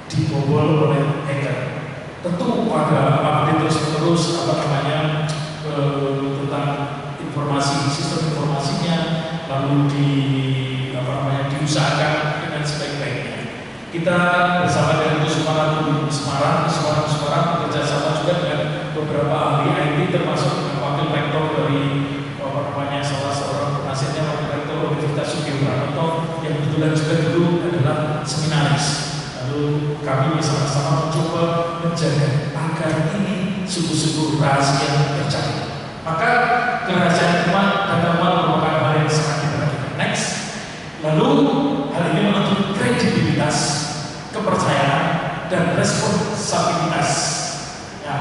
dibobol oleh hacker. Tentu ada update terus tentang informasi, sistem informasinya, lalu diusahakan dengan sebaik-baiknya. Kita bersama dengan Semarang bekerja sama juga dengan beberapa ahli IT, termasuk dengan wakil rektor dari salah seorang penasihatnya, wakil rektor Universitas Sugeng Pranoto yang kebetulan juga dulu adalah seminaris. Lalu kami bersama-sama mencoba menjaga agar ini sungguh-sungguh rahasia terjaga. Maka kerahasiaan umat dan umat merupakan hal yang sangat diperhatikan. Next, lalu hal ini menuntut kredibilitas, kepercayaan, dan responsabilitas. Ya,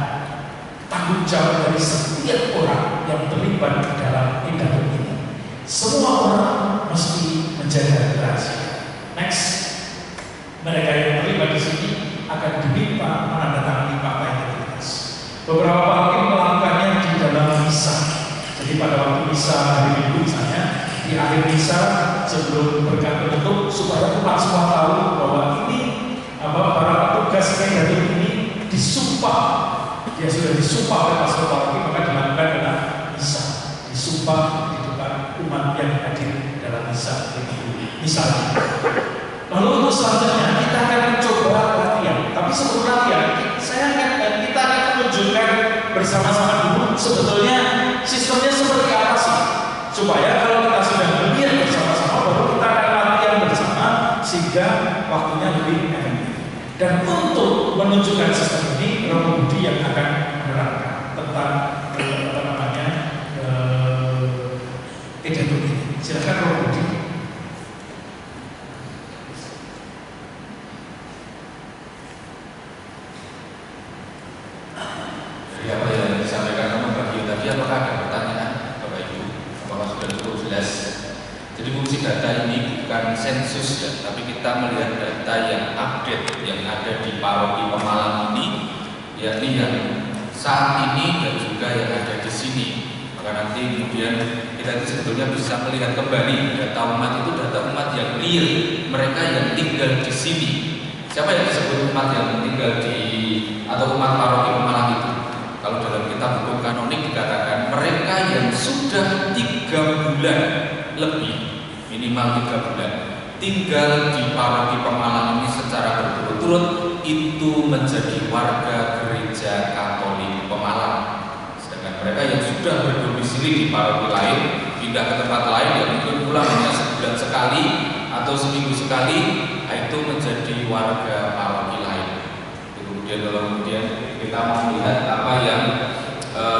tanggung jawab dari setiap orang yang terlibat dalam edatum ini. Semua orang mesti menjaga rahasia. Next, mereka yang terlibat di sini akan diminta menandatangani fakta integritas. Beberapa paroki melakukannya di dalam misa. Jadi pada waktu misa hari Minggu misalnya, di akhir misa sebelum berkat penutup, supaya umat semua tahu bahwa ini para petugas edatum ini disumpah. Dia sudah disumpah oleh pastor paroki, maka dilakukan dalam misa. Disumpah di depan umat yang hadir dalam misa itu. Misalnya. Lalu untuk selanjutnya kita akan mencoba latihan. Tapi sebelum latihan, kita akan menunjukkan bersama bersama-sama dulu sebetulnya sistemnya seperti apa sih, supaya kalau kita sudah melihat bersama-sama baru kita akan latihan bersama sehingga waktunya lebih efektif. Dan untuk menunjukkan sistem ini, Romo Budi yang akan menerangkan tentang pidato ini. Silakan Romo Budi. Dari apa yang disampaikan Romo Bagio tadi, apakah ada pertanyaan Bapak Ibu? Apakah sudah cukup jelas? Jadi fungsi data ini bukan sensus ya, tapi kita melihat data yang update yang ada di paroki Pemalang ini, yakni yang saat ini dan juga yang ada di sini. Maka nanti kemudian kita itu sebetulnya bisa melihat kembali data umat itu data umat yang real, mereka yang tinggal di sini. Siapa yang disebut umat yang tinggal di atau umat paroki Pemalang itu? Kalau dalam kitab hukum kanonik dikatakan mereka yang sudah 3 bulan lebih, minimal 3 bulan tinggal di paroki Pemalang ini secara berturut-turut, itu menjadi warga gereja Katolik Pemalang. Sedangkan mereka yang sudah berdomisili di paroki lain, pindah ke tempat lain yang mungkin pulang hanya sebulan sekali atau seminggu sekali, itu menjadi warga paroki lain. Kemudian kalau kita mau melihat apa yang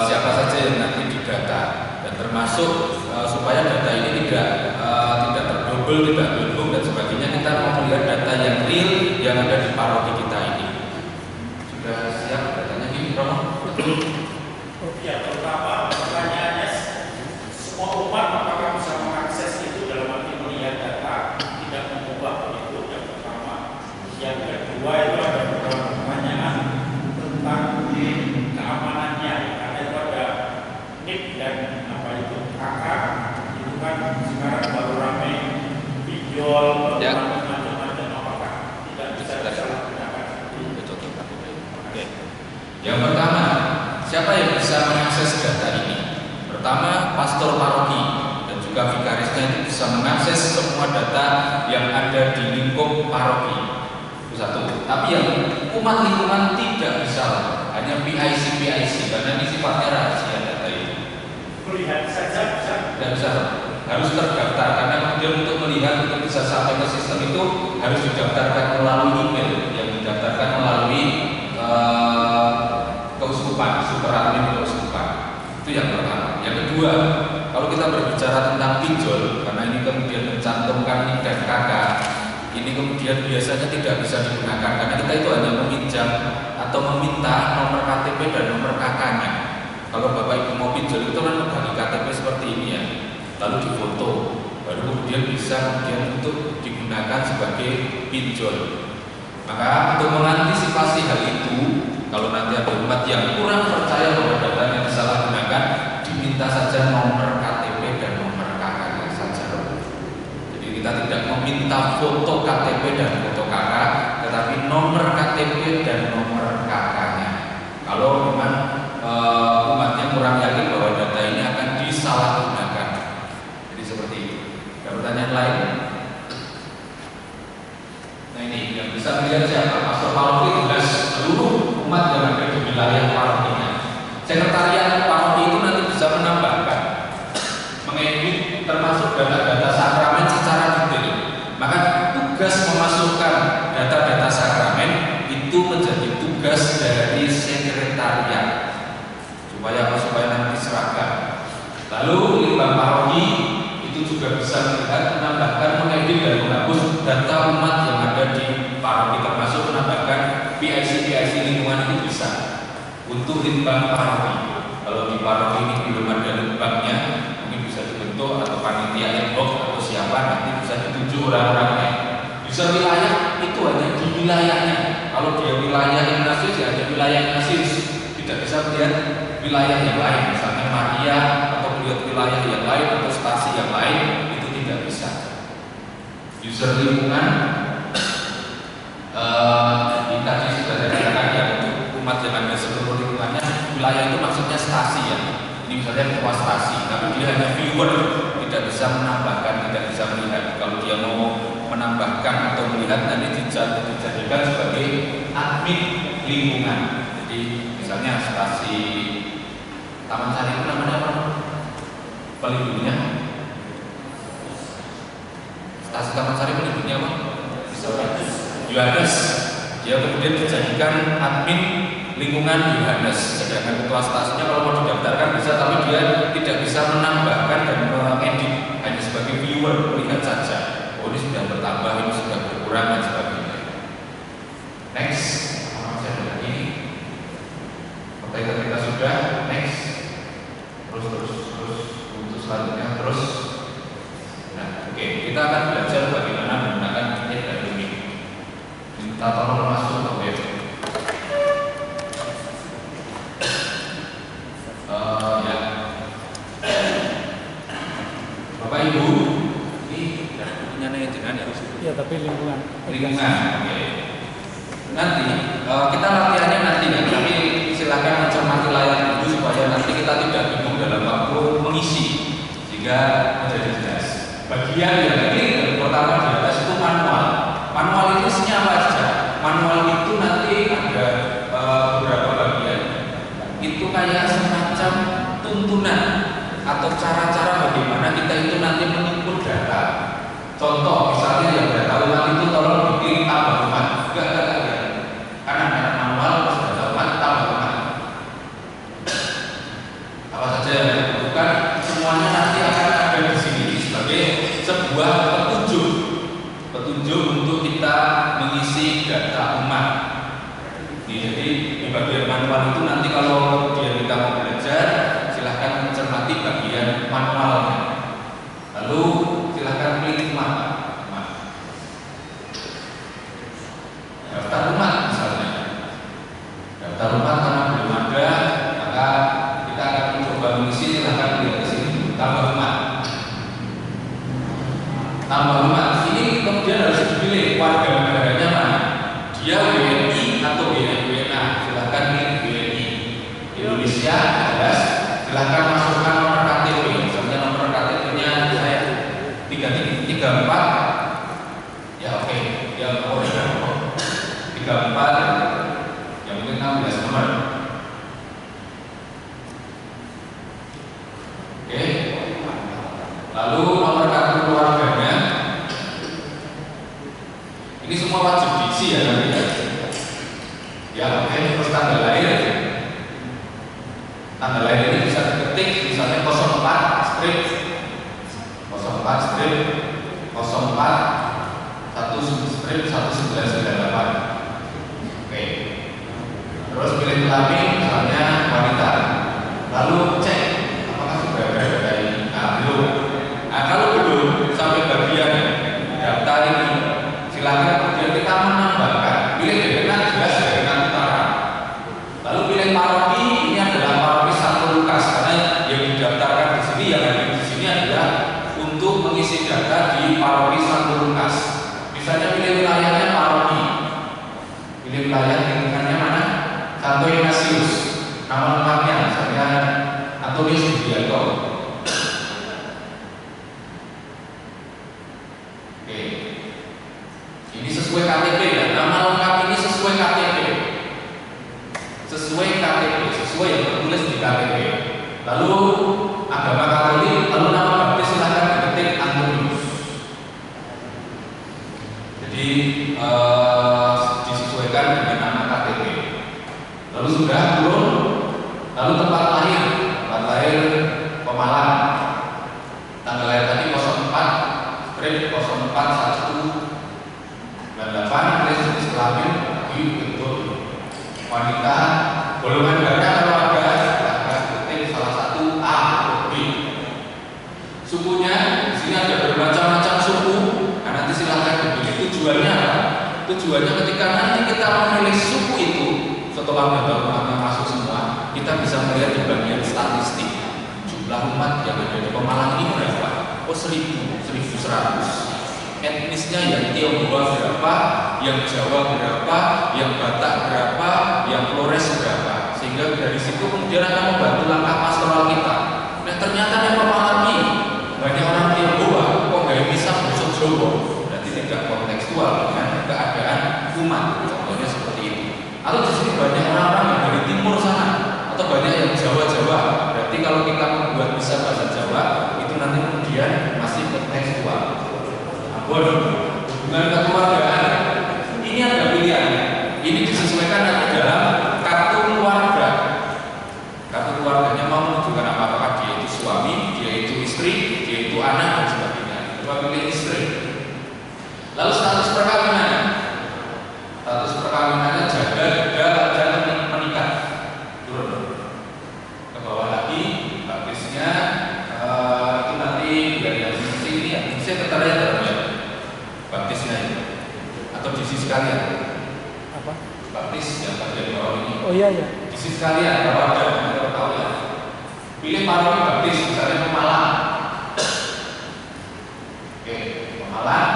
siapa saja yang nanti didata, dan termasuk supaya data ini tidak terdobel, tidak gelembung dan sebagainya, kita mau melihat data yang real yang ada di paroki kita ini. Sudah siap datanya ini, Romo? Ya, pertama pertanyaannya, semua umat apakah bisa mengakses itu dalam arti melihat data, tidak mengubah itu yang pertama. Yang kedua itu ada beberapa pertanyaan tentang keamanannya, karena itu ada NIK dan apa itu KK, itu kan sekarang baru ramai pinjol, ya. macam-macam, apakah tidak bisa disalahgunakan? Oke. Yang pertama, siapa yang bisa mengakses data ini? Pertama, pastor paroki dan juga vikarisnya itu bisa mengakses semua data yang ada di lingkup paroki. Itu satu. Tapi yang umat lingkungan tidak bisa, hanya PIC karena ini sifatnya rahasia data itu. Melihat saja bisa. Tidak bisa, harus terdaftar karena kemudian untuk melihat untuk bisa sampai ke sistem itu harus didaftarkan melalui email yang didaftarkan melalui keuskupan, superadmin keuskupan. Itu yang pertama. Yang kedua, kalau kita berbicara tentang pinjol, karena ini kemudian mencantumkan NIK dan KK, ini kemudian biasanya tidak bisa digunakan karena kita itu hanya meminjam atau meminta nomor KTP dan nomor KK-nya. Kalau Bapak Ibu mau pinjol itu kan membagi KTP seperti ini ya, lalu difoto, baru kemudian bisa untuk digunakan sebagai pinjol. Maka untuk mengantisipasi hal itu, kalau nanti ada umat yang kurang percaya bahwa datanya disalahgunakan, diminta saja nomor KTP dan nomor KK-nya saja. Jadi kita tidak meminta foto KTP dan foto KK, tetapi nomor KTP dan nomor KK-nya. Kalau memang umatnya kurang yakin bahwa data ini akan disalahgunakan. Jadi seperti itu. Ada pertanyaan lain? Nah ini yang bisa melihat siapa? Pastor paroki jelas seluruh umat yang ada di wilayah parokinya. Sekretariat paroki itu nanti bisa menambahkan, mengedit termasuk data-data sakramen secara detail. Maka tugas memasukkan data-data sakramen itu menjadi tugas dari sekretariat supaya nanti seragam. Lalu litbang paroki itu juga bisa melihat, menambahkan, mengedit dan menghapus data umat yang ada di paroki, termasuk menambahkan PIC lingkungan itu bisa untuk litbang paroki. Kalau di paroki ini belum ada litbangnya, mungkin bisa dibentuk atau panitia ad hoc atau siapa, nanti bisa ditunjuk orang-orangnya. Bisa wilayah itu hanya di wilayahnya. Kalau dia wilayah Ignatius ya hanya wilayah Ignatius, tidak bisa melihat wilayah yang lain, misalnya Maria atau melihat wilayah yang lain atau stasi yang lain, itu tidak bisa. User lingkungan tadi sudah saya katakan ya, untuk umat yang ada seluruh lingkungannya, wilayah itu maksudnya stasi ya. Ini misalnya ketua stasi, tapi dia hanya viewer, tidak bisa menambahkan, tidak bisa melihat. Kalau dia mau menambahkan atau melihat, nanti dijadikan sebagai admin lingkungan. Jadi misalnya stasi Taman Sari itu namanya apa? Pelindungnya stasiun Taman Sari pelindungnya apa? Yohanes. Dia kemudian dijadikan admin lingkungan Yohanes. Sedangkan ketua stasiunnya kalau mau didaftarkan bisa, tapi dia tidak bisa menambahkan dan mengedit, hanya sebagai viewer, melihat saja. Oh, ini sudah bertambah, ini sudah berkurang dan sebagainya. Next, masih ada lagi. Oke, kita sudah. Next, terus untuk selanjutnya terus. Nah, oke, kita akan belajar bagaimana menggunakan init dan limit. Minta tolong masuk ke web. Ya, Bapak Ibu, ini punya jenengan ya? Iya, tapi lingkungan. Oke. Nanti kita latihannya nanti kan, tapi silakan mencermati layar dulu supaya nanti kita tidak bingung dalam waktu mengisi, sehingga menjadi jelas. Bagian yang ini pertama di atas itu manual. Manual itu isinya apa saja? Manual itu nanti ada beberapa bagian. Itu kayak semacam tuntunan atau cara-cara bagaimana kita itu nanti menginput data. Contoh, misalnya yang data umat itu tolong bikin tambah umat. Enggak. Karena ada manual data umat tambah umat. Apa saja yang dibutuhkan, semuanya nanti akan ada di sini sebagai sebuah petunjuk untuk kita mengisi data umat. Jadi di bagian manual itu nanti kalau kita mau belajar, silahkan mencermati bagian manualnya. Lalu silahkan pilih umat. Daftar umat misalnya. Daftar umat karena belum ada, maka kita akan mencoba mengisi. Silahkan lihat di sini. Tambah umat. Tambah umat. Ini kemudian harus dipilih warga negaranya mana. Dia WNI atau WNA. Silahkan pilih WNI. Indonesia jelas. Silahkan masukkan nomor KTP. Misalnya nomor KTP-nya saya 34. Ya oke. Ya 34. Yang mungkin 16 nomor. Oke. Lalu nomor kartu keluarganya. Ini semua wajib diisi ya nanti ya. Ya oke. Terus tanggal lahir. Tanggal lahir ini bisa diketik misalnya 04 strip 04 1 strip 1998. Oke. Terus pilih kelamin misalnya wanita. Lalu cek apakah sudah ada data ini. Belum. Kalau belum sampai bagian data ini, silakan kemudian kita menambahkan. Pilih dengan jelas dengan utara. Lalu pilih paroki. Ini adalah paroki Santo Lukas karena yang didaftarkan di sini, yang ada di sini adalah untuk mengisi data di paroki Santo Lukas. Misalnya pilih wilayahnya paroki. Pilih wilayah lingkungannya mana? Santo Ignatius. Nama lengkapnya misalnya Antonius Budianto. Oke. Ini sesuai KTP ya. Nama lengkap ini sesuai KTP. Sesuai yang tertulis di KTP. Lalu agama Katolik, lalu nama baptis silahkan diketik Antonius. Jadi disesuaikan dengan nama KTP. Lalu sudah belum? Lalu tempat lahir Pemalang. Tanggal lahir tadi 04 strip 04/1/98. Jenis kelamin betul. Wanita. Golongan darah kalau ada silahkan ketik salah satu A atau B. Sukunya di sini ada bermacam-macam suku. Nah, nanti silahkan dipilih tujuannya apa? Tujuannya ketika nanti kita memilih suku itu, setelah data masuk semua, kita bisa melihat di bagian statistik jumlah umat yang ada di Pemalang ini berapa? Oh 1100. Etnisnya yang Tionghoa berapa, yang Jawa berapa, yang Batak berapa, yang Flores berapa, sehingga dari situ kemudian akan membantu langkah pastoral kita. Nah ternyata yang Pemalang ini banyak orang Tionghoa, kok gak bisa masuk Jawa, berarti tidak kontekstual dengan keadaan umat. Contohnya seperti itu. Atau di sini banyak orang-orang yang dari timur sana, atau banyak yang Jawa-Jawa, berarti istri, yaitu anak dan sebagainya. Coba pilih istri. Lalu status perkawinan. Status perkawinannya jaga, jangan menikah. Turun ke bawah lagi, baptisnya itu nanti dari yang ini ya, saya tertarik dalam ya. Baptisnya itu atau diisi sekalian. Apa? Baptis yang bagian bawah ini. Oh iya ya. Diisi sekalian kalau ada tahu ya. Pilih paroki baptis misalnya Pemalang. Oke, Pemalang.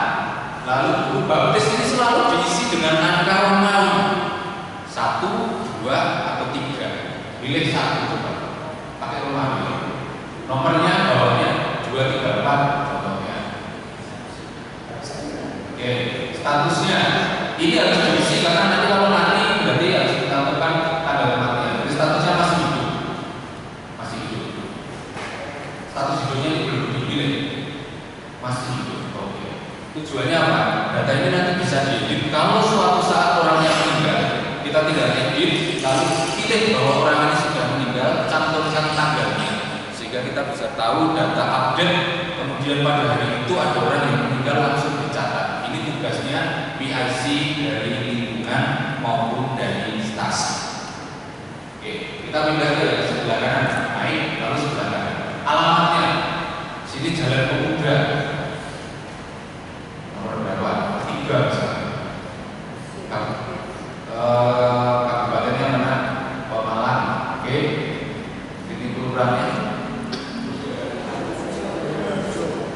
Lalu buku baptis ini selalu diisi dengan angka Romawi 1, 2, atau 3. Pilih 1 coba. Pakai Romawi. Nomornya bawahnya 2, 3, 4 contohnya. Oke, statusnya ini harus diisi karena nanti kalau mati berarti harus kita tentukan tanggal kematian. Jadi statusnya masih hidup. Masih hidup. Status hidupnya belum dipilih. Masih hidup. Oke. Tujuannya apa? Data ini nanti bisa diedit. Kalau suatu saat orangnya meninggal, kita tinggal edit, lalu pilih bahwa orang ini sudah meninggal, cantumkan tanggalnya, sehingga kita bisa tahu data update. Kemudian pada hari itu ada orang yang meninggal langsung dicatat. Ini tugasnya PIC dari lingkungan maupun dari stasi. Oke, kita pindah ke sebelah kanan. Naik, lalu sebelah kanan. Alamatnya, sini Jalan Pemuda. Nomor berapa? 3 misalnya. Kabupatennya mana? Pemalang. Oke. Ini kelurahannya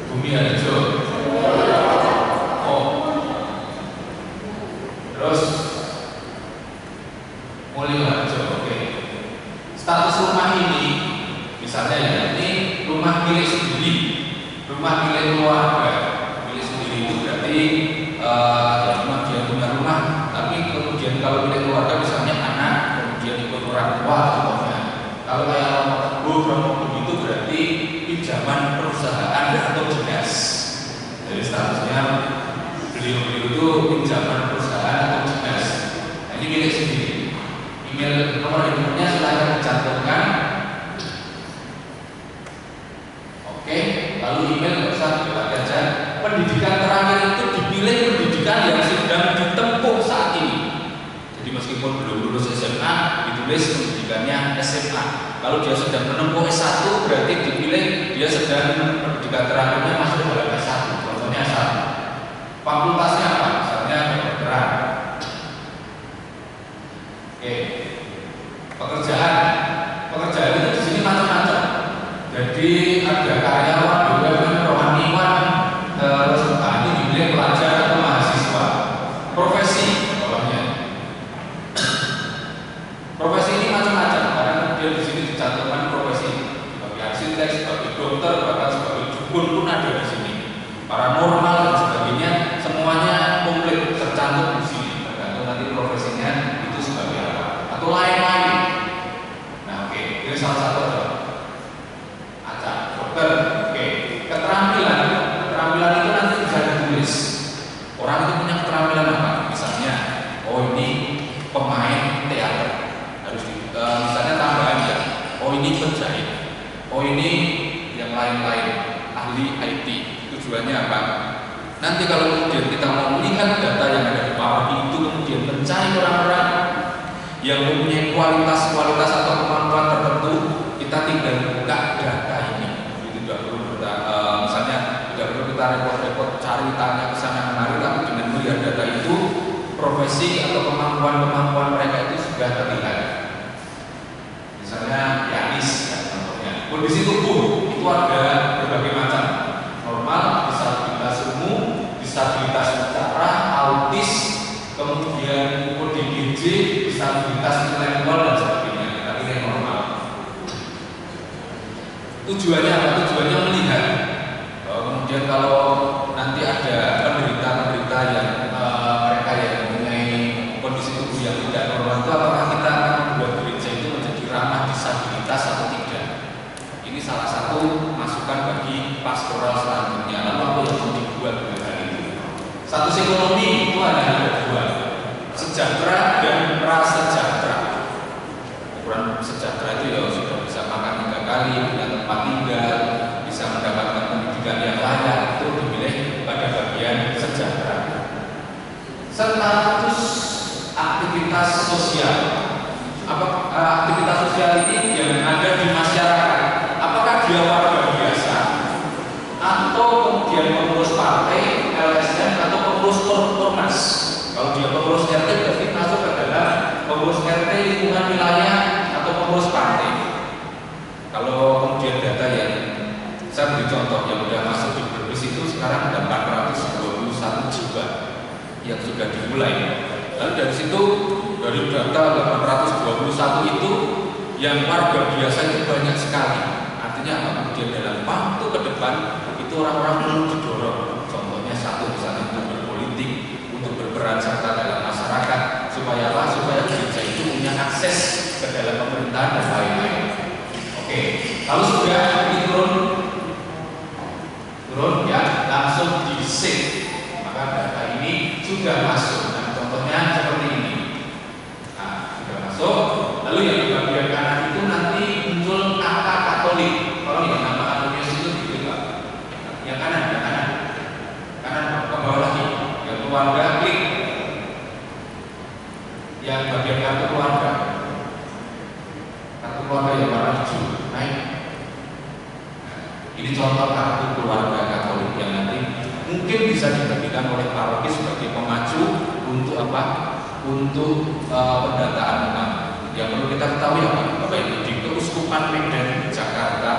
Bumi Harjo. Oh. Terus Mulyo Harjo. Oke. Status rumah ini misalnya ya, ini rumah milik sendiri, rumah milik keluarga. Milik sendiri itu berarti ya memang dia punya rumah, tapi kemudian kalau milik keluarga misalnya anak, kemudian ikut orang tua contohnya. Kalau kayak promo begitu berarti pinjaman perusahaan atau dinas. Jadi statusnya beliau itu pinjaman perusahaan atau dinas. Nah, ini milik sendiri. Email nomor handphonenya silahkan dicantumkan. Oke, lalu email nggak usah dipakai aja. Pendidikan terakhir itu dipilih pendidikan yang sedang ditempuh saat ini. Jadi meskipun belum lulus SMA, ditulis pendidikannya SMA. Kalau dia sedang menempuh S1, berarti dipilih dia sedang pendidikan terakhirnya masuk dalam S1. Contohnya S1. Fakultasnya apa? Misalnya kedokteran. Oke. Pekerjaan itu di sini macam-macam. Jadi ada karyawan, juga rohaniwan, terus ini dipilih pelajar atau mahasiswa. Profesi, bawahnya. Profesi ini macam-macam karena dia di sini dicantumkan profesi sebagai arsitek, sebagai dokter, bahkan sebagai dukun pun ada di sini. Paranormal dan sebagainya semuanya komplit tercantum di sini. Tergantung nanti profesinya itu sebagai apa atau lain-lain. Nah, oke, ini salah satu dokter. Oke, keterampilan itu nanti bisa ditulis. Orang itu punya keterampilan apa? Misalnya, oh ini pemain teater, harus misalnya tambahan ya. Oh ini penjahit. Oh ini yang lain-lain, ahli IT. Tujuannya apa? Nanti kalau kemudian kita mau melihat data yang ada di PowerPoint itu, kemudian mencari orang-orang yang mempunyai kualitas atau kemampuan tertentu, kita tinggal buka data ini. Tidak perlu misalnya tidak perlu kita repot-repot cari tanya ke sana kemari, tapi dengan melihat data itu profesi atau kemampuan mereka itu sudah terlihat. Misalnya pianis ya, contohnya. Kondisi tubuh itu ada berbagai macam. Normal, disabilitas umum, disabilitas bicara, autis, kemudian ODGJ, disabilitas intelektual dan sebagainya. Tapi yang normal. Tujuannya apa? Tujuannya melihat bahwa kemudian kalau nanti ada penderita yang mereka yang mempunyai kondisi tubuh yang tidak normal itu, apakah kita akan membuat gereja itu menjadi ramah disabilitas atau tidak? Ini salah satu masukan bagi pastoral selanjutnya. Lalu apa yang mau dibuat dengan hal itu? Status ekonomi itu ada 2, sejahtera dan prasejahtera. Ukuran sejahtera itu ya sudah bisa makan 3 kali, punya tempat tinggal, bisa mendapatkan status aktivitas sosial. Aktivitas sosial ini yang ada di masyarakat, apakah dia warga biasa atau kemudian pengurus partai, LSM atau pengurus ormas? Kalau dia pengurus RT berarti masuk ke dalam pengurus RT lingkungan wilayah atau pengurus partai. Kalau kemudian data yang saya beri contoh yang sudah masuk di Brebes itu sekarang ada 421 jiwa yang sudah dimulai. Lalu dari situ, dari data 821 itu yang warga biasa itu banyak sekali. Artinya apa? Kemudian dalam waktu ke depan itu orang-orang perlu didorong. Contohnya satu misalnya untuk berpolitik, untuk berperan serta dalam masyarakat, supaya apa? Supaya gereja itu punya akses ke dalam pemerintahan dan lain-lain. Oke, kalau sudah ini turun ya, langsung di save, maka data ini sudah masuk. Nah, contohnya seperti ini. Nah, sudah masuk. Lalu yang di bagian kanan itu nanti muncul kata Katolik. Kalau yang nama anonimus itu gitu Pak. Yang kanan ke bawah lagi. Yang keluarga klik. Yang bagian kartu keluarga. Kartu keluarga yang warna hijau. Naik. Ini contoh kartu keluarga Katolik yang nanti mungkin bisa dibagikan oleh paroki sebagai pemacu untuk apa? Untuk pendataan umat. Yang perlu kita ketahui apa? Bapak Ibu, di Keuskupan Medan Jakarta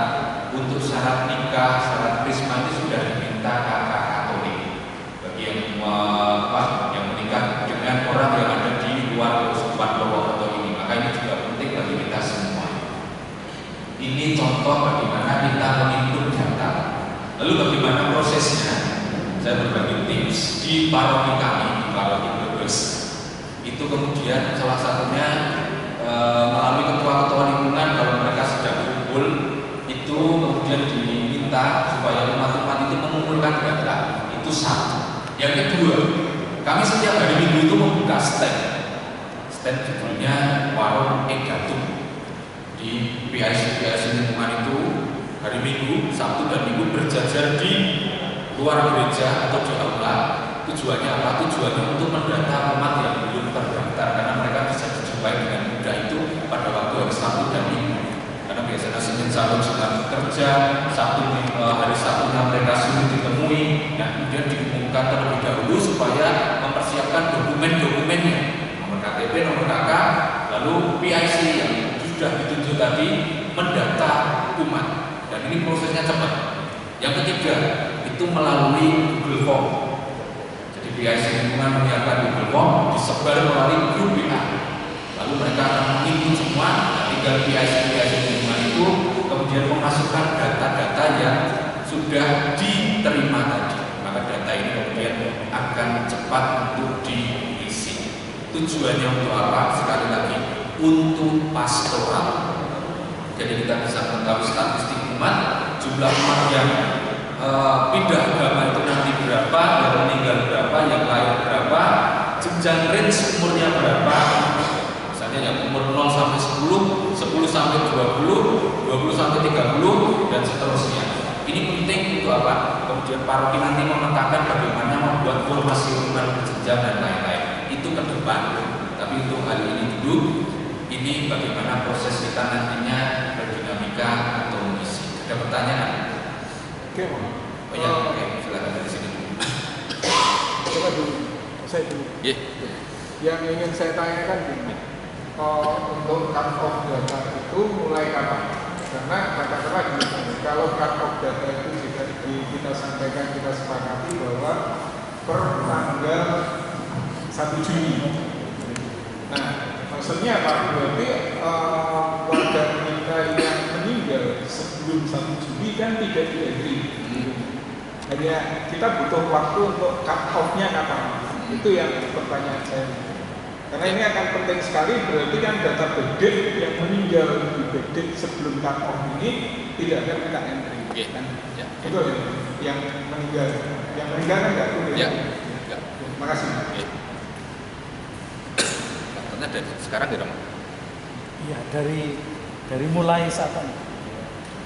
untuk syarat nikah, syarat krisma itu sudah diminta kakak Katolik bagi yang yang menikah dengan orang yang ada di luar Keuskupan Purwokerto ini. Maka ini juga penting bagi kita semua. Ini contoh bagaimana kita menghimpun data. Lalu bagaimana prosesnya? Saya berbagi tips di paroki kami, di paroki Brebes. Itu kemudian salah satunya melalui ketua-ketua lingkungan kalau mereka sedang kumpul itu kemudian diminta supaya umat-umat itu mengumpulkan data. Itu satu. Yang kedua, kami setiap hari Minggu itu membuka stand judulnya Warung Egatum di PIC lingkungan itu hari Minggu, Sabtu dan Minggu berjajar di luar gereja atau di aula. Tujuannya apa? Tujuannya untuk mendata umat yang belum terdaftar karena mereka bisa dijumpai dengan mudah itu pada waktu hari Sabtu dan Minggu. Karena biasanya Senin Salam sedang bekerja, hari Sabtunya mereka sulit ditemui. Nah, kemudian diumumkan terlebih dahulu supaya mempersiapkan dokumen-dokumennya, nomor KTP, nomor KK, lalu PIC yang sudah ditunjuk tadi mendata umat. Dan ini prosesnya cepat. Yang ketiga itu melalui Google Form. Jadi PIC lingkungan menyiapkan Google Form disebar melalui grup WA. Lalu mereka akan mengikuti semua. Tinggal PIC lingkungan itu kemudian memasukkan data-data yang sudah diterima tadi. Maka data ini kemudian akan cepat untuk diisi. Tujuannya untuk apa? Sekali lagi untuk pastoral. Jadi kita bisa mengetahui statistik umat, jumlah umat yang pindah agama itu nanti berapa, yang meninggal berapa, yang lahir berapa, jenjang range umurnya berapa. Misalnya yang umur 0 sampai 10, 10 sampai 20, 20 sampai 30 dan seterusnya. Ini penting untuk apa? Kemudian paroki nanti memetakan bagaimana membuat formasi umat berjenjang dan lain-lain. Itu ke depan. Tapi untuk kali ini dulu, ini bagaimana proses kita nantinya berdinamika atau mengisi. Ada pertanyaan? Oke, oh ya, oke, silakan dari sini dulu. Coba dulu, saya dulu. Yeah. Yang ingin saya tanyakan gini, untuk cut off data itu mulai kapan? Karena katakanlah gini, kalau cut off data itu jika kita sampaikan, kita sepakati bahwa per tanggal 1 Juni. Nah, maksudnya apa? Berarti warga kita yang meninggal sebelum 1 Juli kan tidak di-entry. Hanya kita butuh waktu untuk cut off-nya kapan. Itu yang pertanyaan saya. Karena ini akan penting sekali, berarti kan data bedek yang meninggal di bedek sebelum cut off ini tidak akan kita entry. Kan? Ya. Betul ya? Yang meninggal kan nggak boleh. Ya. Terima kasih. Dari sekarang tidak? Iya, dari mulai saat ini.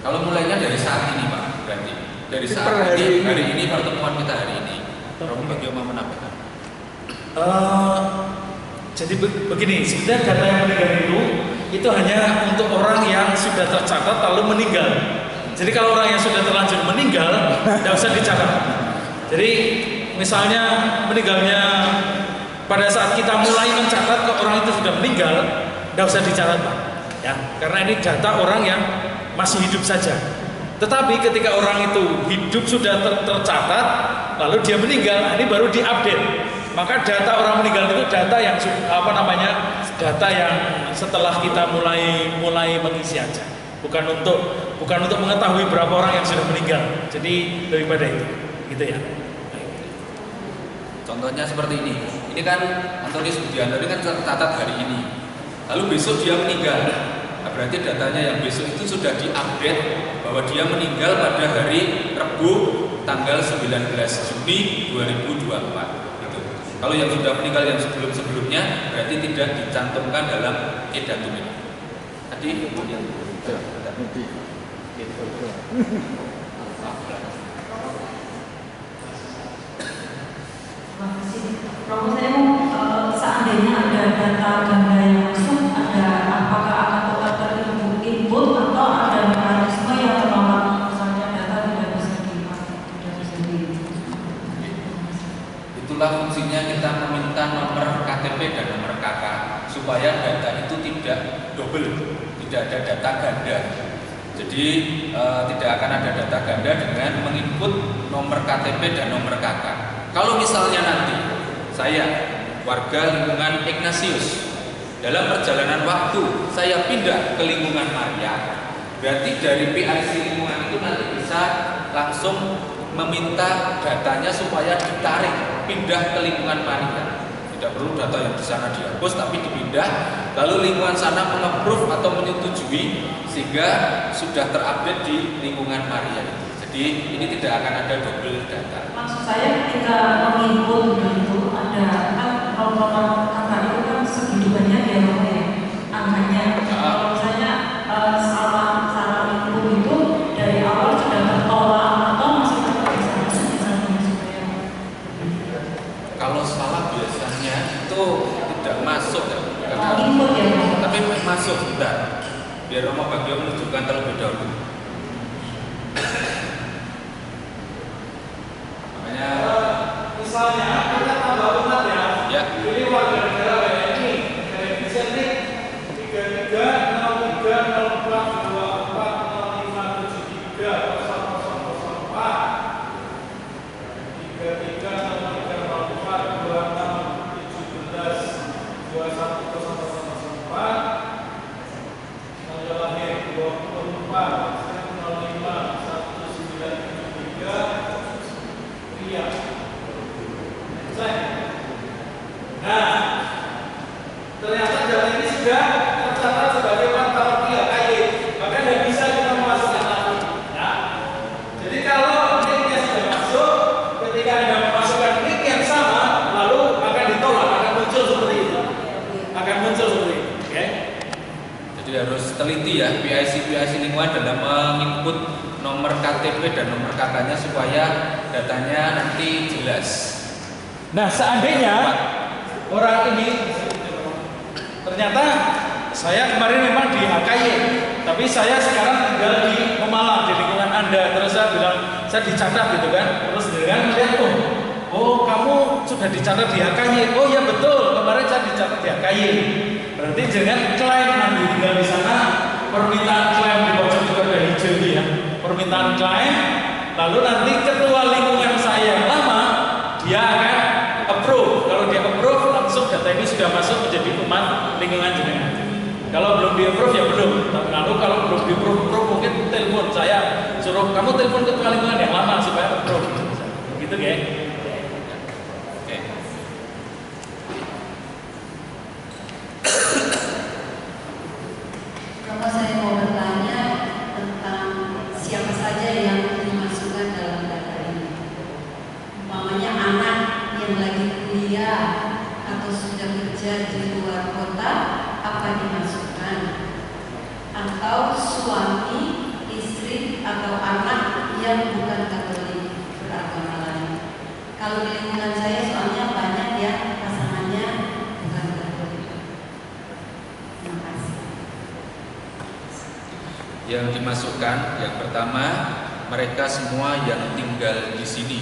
Kalau mulainya dari saat ini Pak, berarti dari saat ini, hari ini pertemuan kita hari ini. Romo Bagio mau menambahkan. Jadi begini, sebenarnya data yang meninggal itu hanya untuk orang yang sudah tercatat lalu meninggal. Jadi kalau orang yang sudah terlanjur meninggal, tidak usah dicatat. Jadi misalnya meninggalnya pada saat kita mulai mencatat kalau orang itu sudah meninggal, tidak usah dicatat, Pak. Ya, karena ini data orang yang masih hidup saja. Tetapi ketika orang itu hidup sudah tercatat, lalu dia meninggal, ini baru diupdate. Maka data orang meninggal itu data yang data yang setelah kita mulai mengisi aja. Bukan untuk mengetahui berapa orang yang sudah meninggal. Jadi daripada itu, gitu ya. Contohnya seperti ini. Ini kan Antonius Budianto ini kan tercatat hari ini. Lalu besok dia meninggal. Nah, berarti datanya yang besok itu sudah diupdate bahwa dia meninggal pada hari Rabu tanggal 19 Juni 2024. Kalau yang sudah meninggal yang sebelum-sebelumnya berarti tidak dicantumkan dalam e-datum ini. Tadi kemudian Romo, saya mau seandainya ada data ganda yang masuk, apakah akan tetap terinput atau ada mekanisme yang menolak misalnya data tidak bisa itulah fungsinya kita meminta nomor KTP dan nomor KK supaya data itu tidak double, tidak ada data ganda. Jadi tidak akan ada data ganda dengan menginput nomor KTP dan nomor KK. Kalau misalnya nanti saya warga lingkungan Ignatius dalam perjalanan waktu saya pindah ke lingkungan Maria, berarti dari PIC lingkungan itu nanti bisa langsung meminta datanya supaya ditarik pindah ke lingkungan Maria. Tidak perlu data yang di sana dihapus tapi dipindah, lalu lingkungan sana meng-approve atau menyetujui sehingga sudah terupdate di lingkungan Maria itu. Jadi ini tidak akan ada double data. Maksud saya ketika menginput itu ada kan nomor kata itu kan segitu banyak ya angkanya. Kalau misalnya salah input itu dari awal sudah tertolak atau masih tetap bisa supaya. Kalau salah biasanya itu tidak masuk ya. Input ya. Tapi masuk bentar. Biar Romo Bagio menunjukkan terlebih dahulu. Misalnya kita tambah umat ya. Ini warga negara WNI, Indonesia nih 33 03 04 24 05 73 ternyata jalan ini sudah tercatat sebagai parokia KY, maka tidak bisa kita memasukkan lagi. Ya. Jadi kalau nicknya sudah masuk, ketika Anda memasukkan nick yang sama, lalu akan ditolak, akan muncul seperti itu. Okay? Jadi harus teliti ya PIC lingkungan dalam menginput nomor KTP dan nomor KK-nya supaya datanya nanti jelas. Nah, seandainya orang ini ternyata saya kemarin memang di HKY, tapi saya sekarang tinggal di Pemalang, di lingkungan Anda. Terus saya bilang, saya dicatat gitu kan. Terus dengan melihat, oh kamu sudah dicatat di HKY. Oh ya betul, kemarin saya dicatat di HKY. Berarti jangan klaim nanti tinggal di sana, permintaan klaim di pojok itu ada hijau ini ya. Permintaan klaim, lalu nanti ketua lingkungan saya yang lama, dia akan approve. Kalau dia approve, langsung data ini sudah masuk menjadi umat lingkungan jenengan. Kalau belum di approve ya belum. Lalu kalau belum di approve mungkin telepon saya, suruh kamu telepon ketua lingkungan yang lama supaya approve. Gitu ya. Oke. Kalau saya mau bertanya tentang siapa saja yang dimasukkan dalam data ini, umpamanya anak yang lagi kuliah atau sudah kerja di luar kota, apa dimasukkan? Atau suami, istri, atau anak yang bukan Katolik beragama lain. Kalau di lingkungan saya soalnya banyak ya pasangan Yang dimasukkan yang pertama, mereka semua yang tinggal di sini.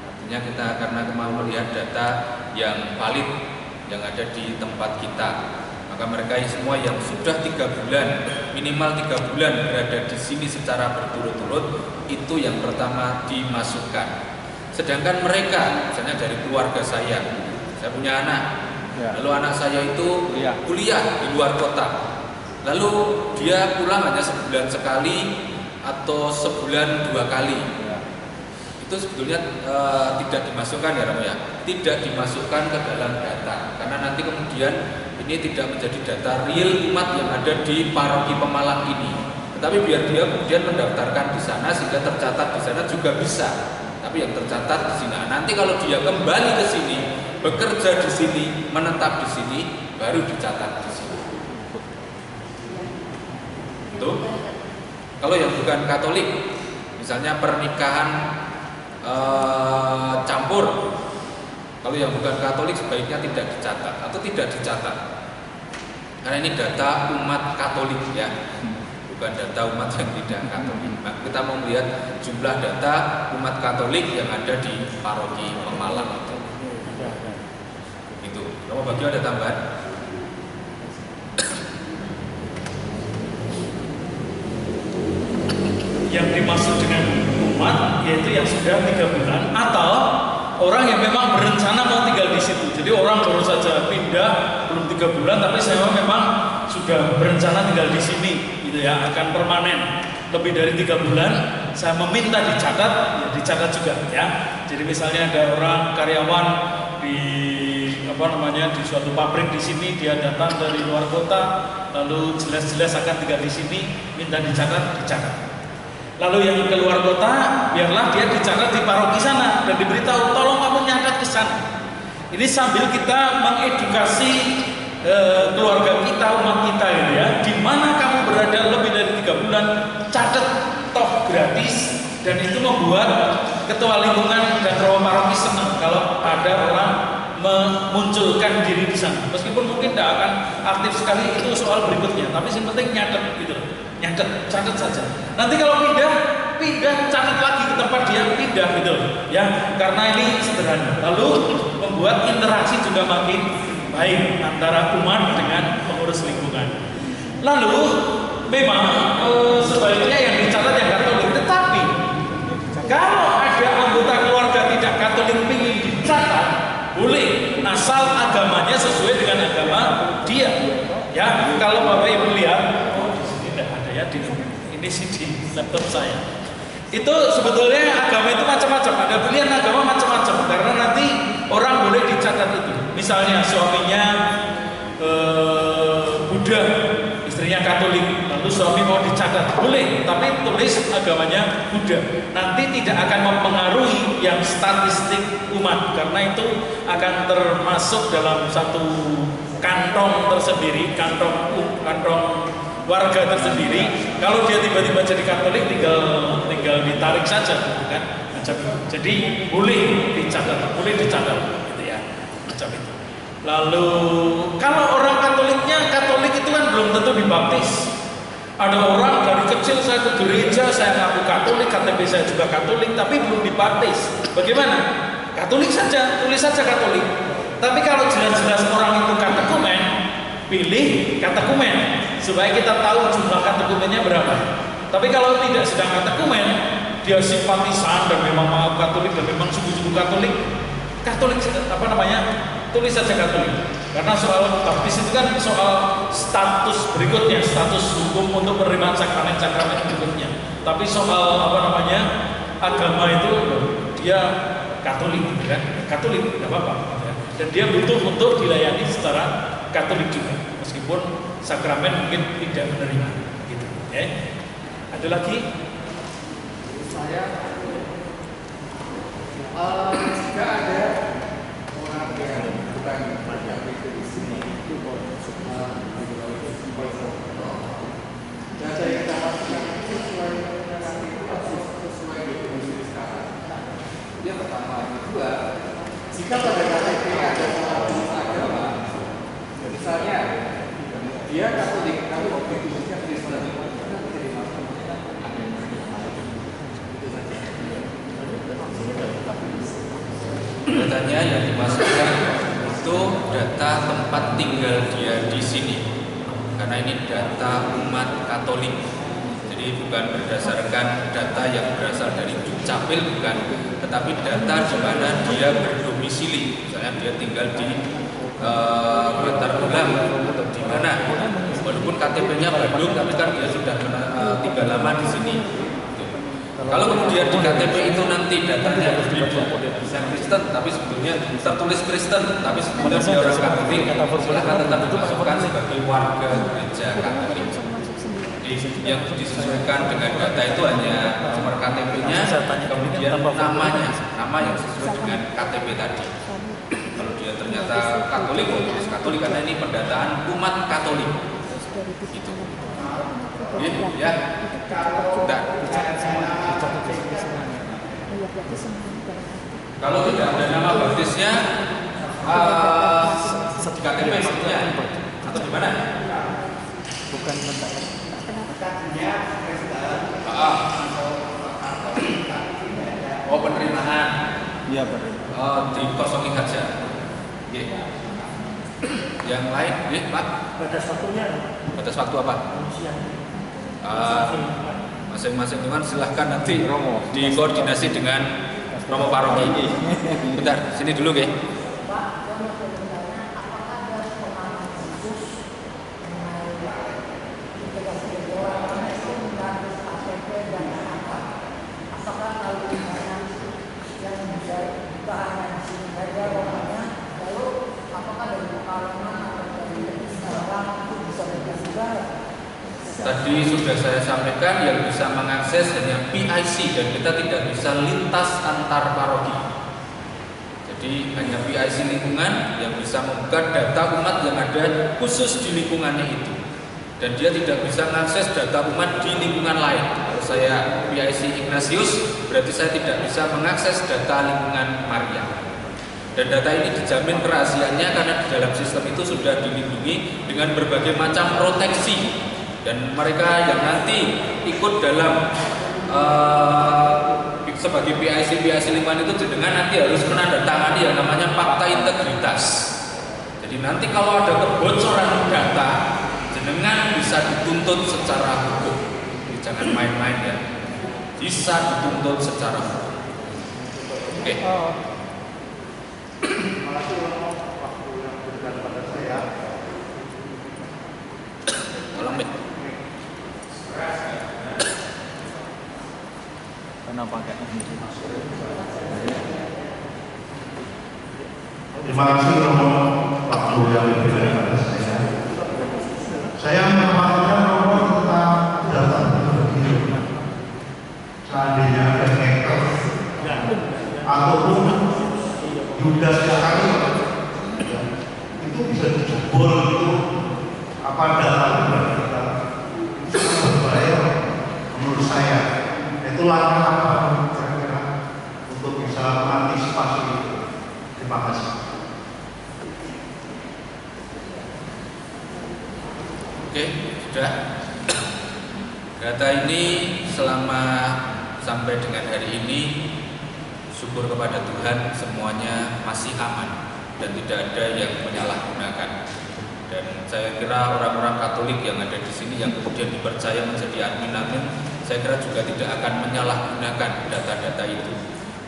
Artinya kita karena mau melihat data yang valid yang ada di tempat kita, maka mereka semua yang sudah 3 bulan, minimal 3 bulan berada di sini secara berturut-turut, itu yang pertama dimasukkan. Sedangkan mereka, misalnya dari keluarga saya punya anak, lalu anak saya itu kuliah di luar kota, lalu dia pulang hanya sebulan sekali atau sebulan 2 kali, itu sebetulnya tidak dimasukkan ya Romo ya, tidak dimasukkan ke dalam data, karena nanti kemudian ini tidak menjadi data real umat yang ada di paroki Pemalang ini. Tetapi biar dia kemudian mendaftarkan di sana sehingga tercatat di sana juga bisa. Tapi yang tercatat di sini. Nanti kalau dia kembali ke sini, bekerja di sini, menetap di sini, baru dicatat di sini. Itu. Kalau yang bukan Katolik, misalnya pernikahan campur, kalau yang bukan Katolik sebaiknya tidak dicatat atau tidak dicatat. Karena ini data umat Katolik ya, bukan data umat yang tidak Katolik. Nah, kita mau melihat jumlah data umat Katolik yang ada di paroki Pemalang itu. Itu. Kalau bagi ada tambahan? Yang dimaksud dengan umat yaitu yang sudah 3 bulan atau orang yang memang berencana mau tinggal di situ. Jadi orang baru saja pindah belum 3 bulan, tapi saya memang sudah berencana tinggal di sini, gitu ya, akan permanen lebih dari 3 bulan. Saya meminta dicatat, ya dicatat juga, ya. Jadi misalnya ada orang karyawan di di suatu pabrik di sini, dia datang dari luar kota, lalu jelas-jelas akan tinggal di sini, minta dicatat, dicatat. Lalu yang keluar kota, biarlah dia dicatat di paroki sana dan diberitahu, tolong kamu nyatat ke sana. Ini sambil kita mengedukasi keluarga kita, umat kita gitu ya. Di mana kamu berada lebih dari 3 bulan, catat, toh gratis, dan itu membuat ketua lingkungan dan roh paroki senang kalau ada orang memunculkan diri di sana. Meskipun mungkin tidak akan aktif sekali, itu soal berikutnya. Tapi yang penting nyatet gitu. Nyatet, catat saja. Nanti kalau pindah, catat lagi ke tempat dia pindah gitu, ya. Karena ini sederhana. Lalu membuat interaksi juga makin baik antara umat dengan pengurus lingkungan. Lalu memang sebaiknya yang dicatat yang Katolik. Tetapi kalau ada anggota keluarga tidak Katolik ingin dicatat, boleh, asal agamanya sesuai dengan agama dia. Ya, kalau Bapak Ibu lihat. Ini sih di laptop saya. Itu sebetulnya agama itu macam-macam. Ada pilihan agama macam-macam. Karena nanti orang boleh dicatat itu. Misalnya suaminya Buddha, istrinya Katolik, lalu suami mau dicatat, boleh. Tapi tulis agamanya Buddha. Nanti tidak akan mempengaruhi yang statistik umat. Karena itu akan termasuk dalam satu kantong tersendiri, kantong warga tersendiri. Kalau dia tiba-tiba jadi Katolik, tinggal ditarik saja, kan? Jadi boleh dicatat, gitu ya, macam itu. Lalu kalau orang Katoliknya, Katolik itu kan belum tentu dibaptis. Ada orang dari kecil saya ke gereja, saya ngaku Katolik, KTP saya juga Katolik, tapi belum dibaptis. Bagaimana? Katolik saja, tulis saja Katolik. Tapi kalau jelas-jelas orang itu katekumen, pilih katekumen supaya kita tahu jumlah katekumennya berapa. Tapi kalau tidak sedang katekumen, dia simpatisan dan memang mau Katolik dan memang suku-suku Katolik, tulis saja Katolik. Karena soal baptis itu kan soal status berikutnya, status hukum untuk menerima sakramen-sakramen berikutnya. Tapi soal agama itu dia Katolik, kan? Katolik tidak apa-apa. Dan dia butuh untuk dilayani secara Katolik juga, meskipun sakramen mungkin tidak menerima, gitu. Ada lagi? Saya jika ada orang yang bukan itu di sini, data yang kita lakukan itu sesuai dengan sekarang. Yang pertama, yang kedua, jika pada KTP ada salah agama, misalnya dia Katolik, tapi waktu itu Kristen, datanya yang dimasukkan itu data tempat tinggal dia di sini, karena ini data umat Katolik. Jadi bukan berdasarkan data yang berasal dari Dukcapil, bukan, tetapi data di mana dia berdomisili. Misalnya dia tinggal di Bantar Gebang atau di mana, walaupun KTP-nya Bandung, tapi kan dia sudah tinggal lama di sini. Kalau kemudian di KTP itu nanti datanya bisa Kristen, tapi sebetulnya tertulis Kristen, tapi sebetulnya dia orang Katolik, silakan tetap dimasukkan sebagai warga gereja Katolik. Jadi yang disesuaikan dengan data itu hanya nomor KTP-nya, kemudian namanya, nama yang sesuai dengan KTP tadi. Kalau dia ternyata Katolik, tulis Katolik karena ini pendataan umat Katolik. Gitu. Ya. Kalau tidak ada nama baptisnya, KTP maksudnya atau gimana? Bukan bentar. Oh, penerimaan. Iya, penerimaan. Oh, dikosongin saja. Yang lain, Pak? Batas waktunya. Batas waktu apa? Masing-masing teman silahkan nanti dikoordinasi dengan Romo Paroki. Bentar, sini dulu, Ge. Tadi sudah saya sampaikan yang bisa mengakses hanya PIC dan kita tidak bisa lintas antar paroki. Jadi hanya PIC lingkungan yang bisa membuka data umat yang ada khusus di lingkungannya itu. Dan dia tidak bisa mengakses data umat di lingkungan lain. Kalau saya PIC Ignatius, berarti saya tidak bisa mengakses data lingkungan Maria. Dan data ini dijamin kerahasiaannya karena di dalam sistem itu sudah dilindungi dengan berbagai macam proteksi. Dan mereka yang nanti ikut dalam sebagai PIC lingkungan itu jenengan nanti harus menandatangani yang namanya fakta integritas. Jadi nanti kalau ada kebocoran data, jenengan bisa dituntut secara hukum. Jadi jangan main-main ya. Bisa dituntut secara hukum. Oke. Terima kasih waktu yang diberikan pada saya. Tolong deh. Kenapa pakai Terima kasih Romo waktu yang diberikan pada saya. Saya mengatakan Romo tentang data begini. Seandainya ada hacker ataupun Yudas Iskariot itu bisa dijebol itu apa data kita itu sangat berbahaya menurut saya. Itu langkah apa kira-kira untuk bisa mengantisipasi itu. Terima kasih. Oke, sudah. Data ini selama sampai dengan hari ini, syukur kepada Tuhan semuanya masih aman dan tidak ada yang menyalahgunakan. Dan saya kira orang-orang Katolik yang ada di sini yang kemudian dipercaya menjadi admin, saya kira juga tidak akan menyalahgunakan data-data itu.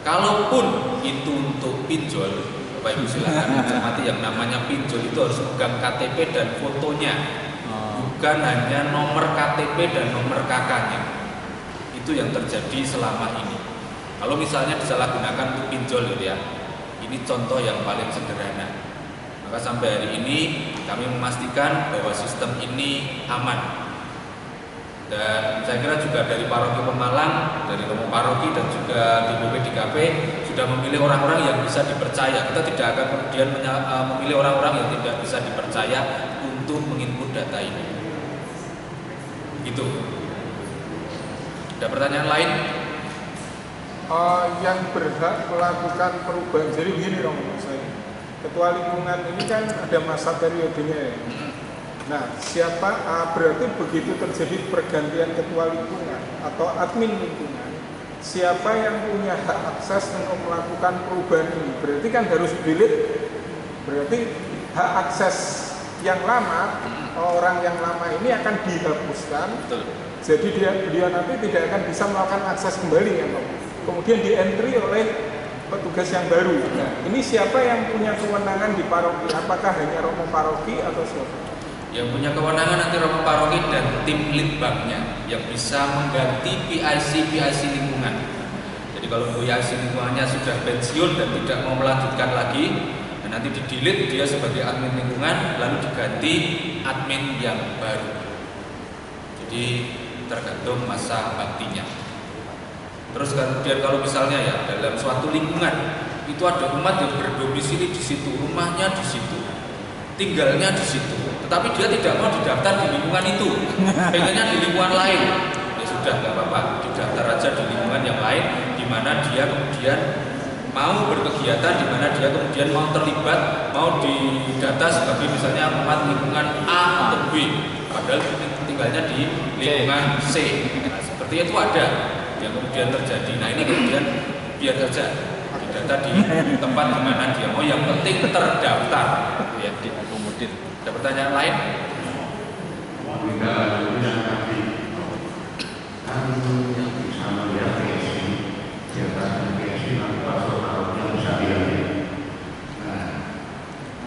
Kalaupun itu untuk pinjol, Bapak Ibu silakan cermati yang namanya pinjol itu harus pegang KTP dan fotonya, bukan hanya nomor KTP dan nomor KK-nya. Itu yang terjadi selama ini. Kalau misalnya disalahgunakan untuk pinjol ya, ini contoh yang paling sederhana. Maka sampai hari ini kami memastikan bahwa sistem ini aman. Dan saya kira juga dari Paroki Pemalang, dari Romo Paroki dan juga di BPDKP sudah memilih orang-orang yang bisa dipercaya. Kita tidak akan kemudian memilih orang-orang yang tidak bisa dipercaya untuk menginput data ini. Gitu. Ada pertanyaan lain? Yang berhak melakukan perubahan. Jadi begini Romo, saya ketua lingkungan ini kan ada masa periodenya ya. Nah, berarti begitu terjadi pergantian ketua lingkungan atau admin lingkungan, siapa yang punya hak akses untuk melakukan perubahan ini? Berarti kan harus delete. Berarti hak akses yang lama, orang yang lama ini akan dihapuskan. Betul. Jadi dia nanti tidak akan bisa melakukan akses kembali ya, Pak. Kemudian di-entry oleh petugas yang baru. Nah, ini siapa yang punya kewenangan di paroki? Apakah hanya romo paroki atau siapa? Yang punya kewenangan nanti romo paroki dan tim litbangnya yang bisa mengganti PIC lingkungan. Jadi kalau PIC lingkungannya sudah pensiun dan tidak mau melanjutkan lagi, nanti di-delete dia sebagai admin lingkungan, lalu diganti admin yang baru. Jadi tergantung masa baktinya. Terus kemudian kalau misalnya ya dalam suatu lingkungan itu ada umat yang berdomisili di situ, rumahnya di situ, tinggalnya di situ, tetapi dia tidak mau didaftar di lingkungan itu, pengennya di lingkungan lain, ya sudah nggak apa-apa, didaftar aja di lingkungan yang lain, di mana dia kemudian mau berkegiatan, di mana dia kemudian mau terlibat, mau didata sebagai misalnya umat lingkungan A atau B, padahal tinggalnya di lingkungan C. Nah, seperti itu ada yang kemudian terjadi. Nah ini kemudian biar saja didata di tempat di mana dia mau, yang penting terdaftar. Ya, diakomodir. Ada pertanyaan lain?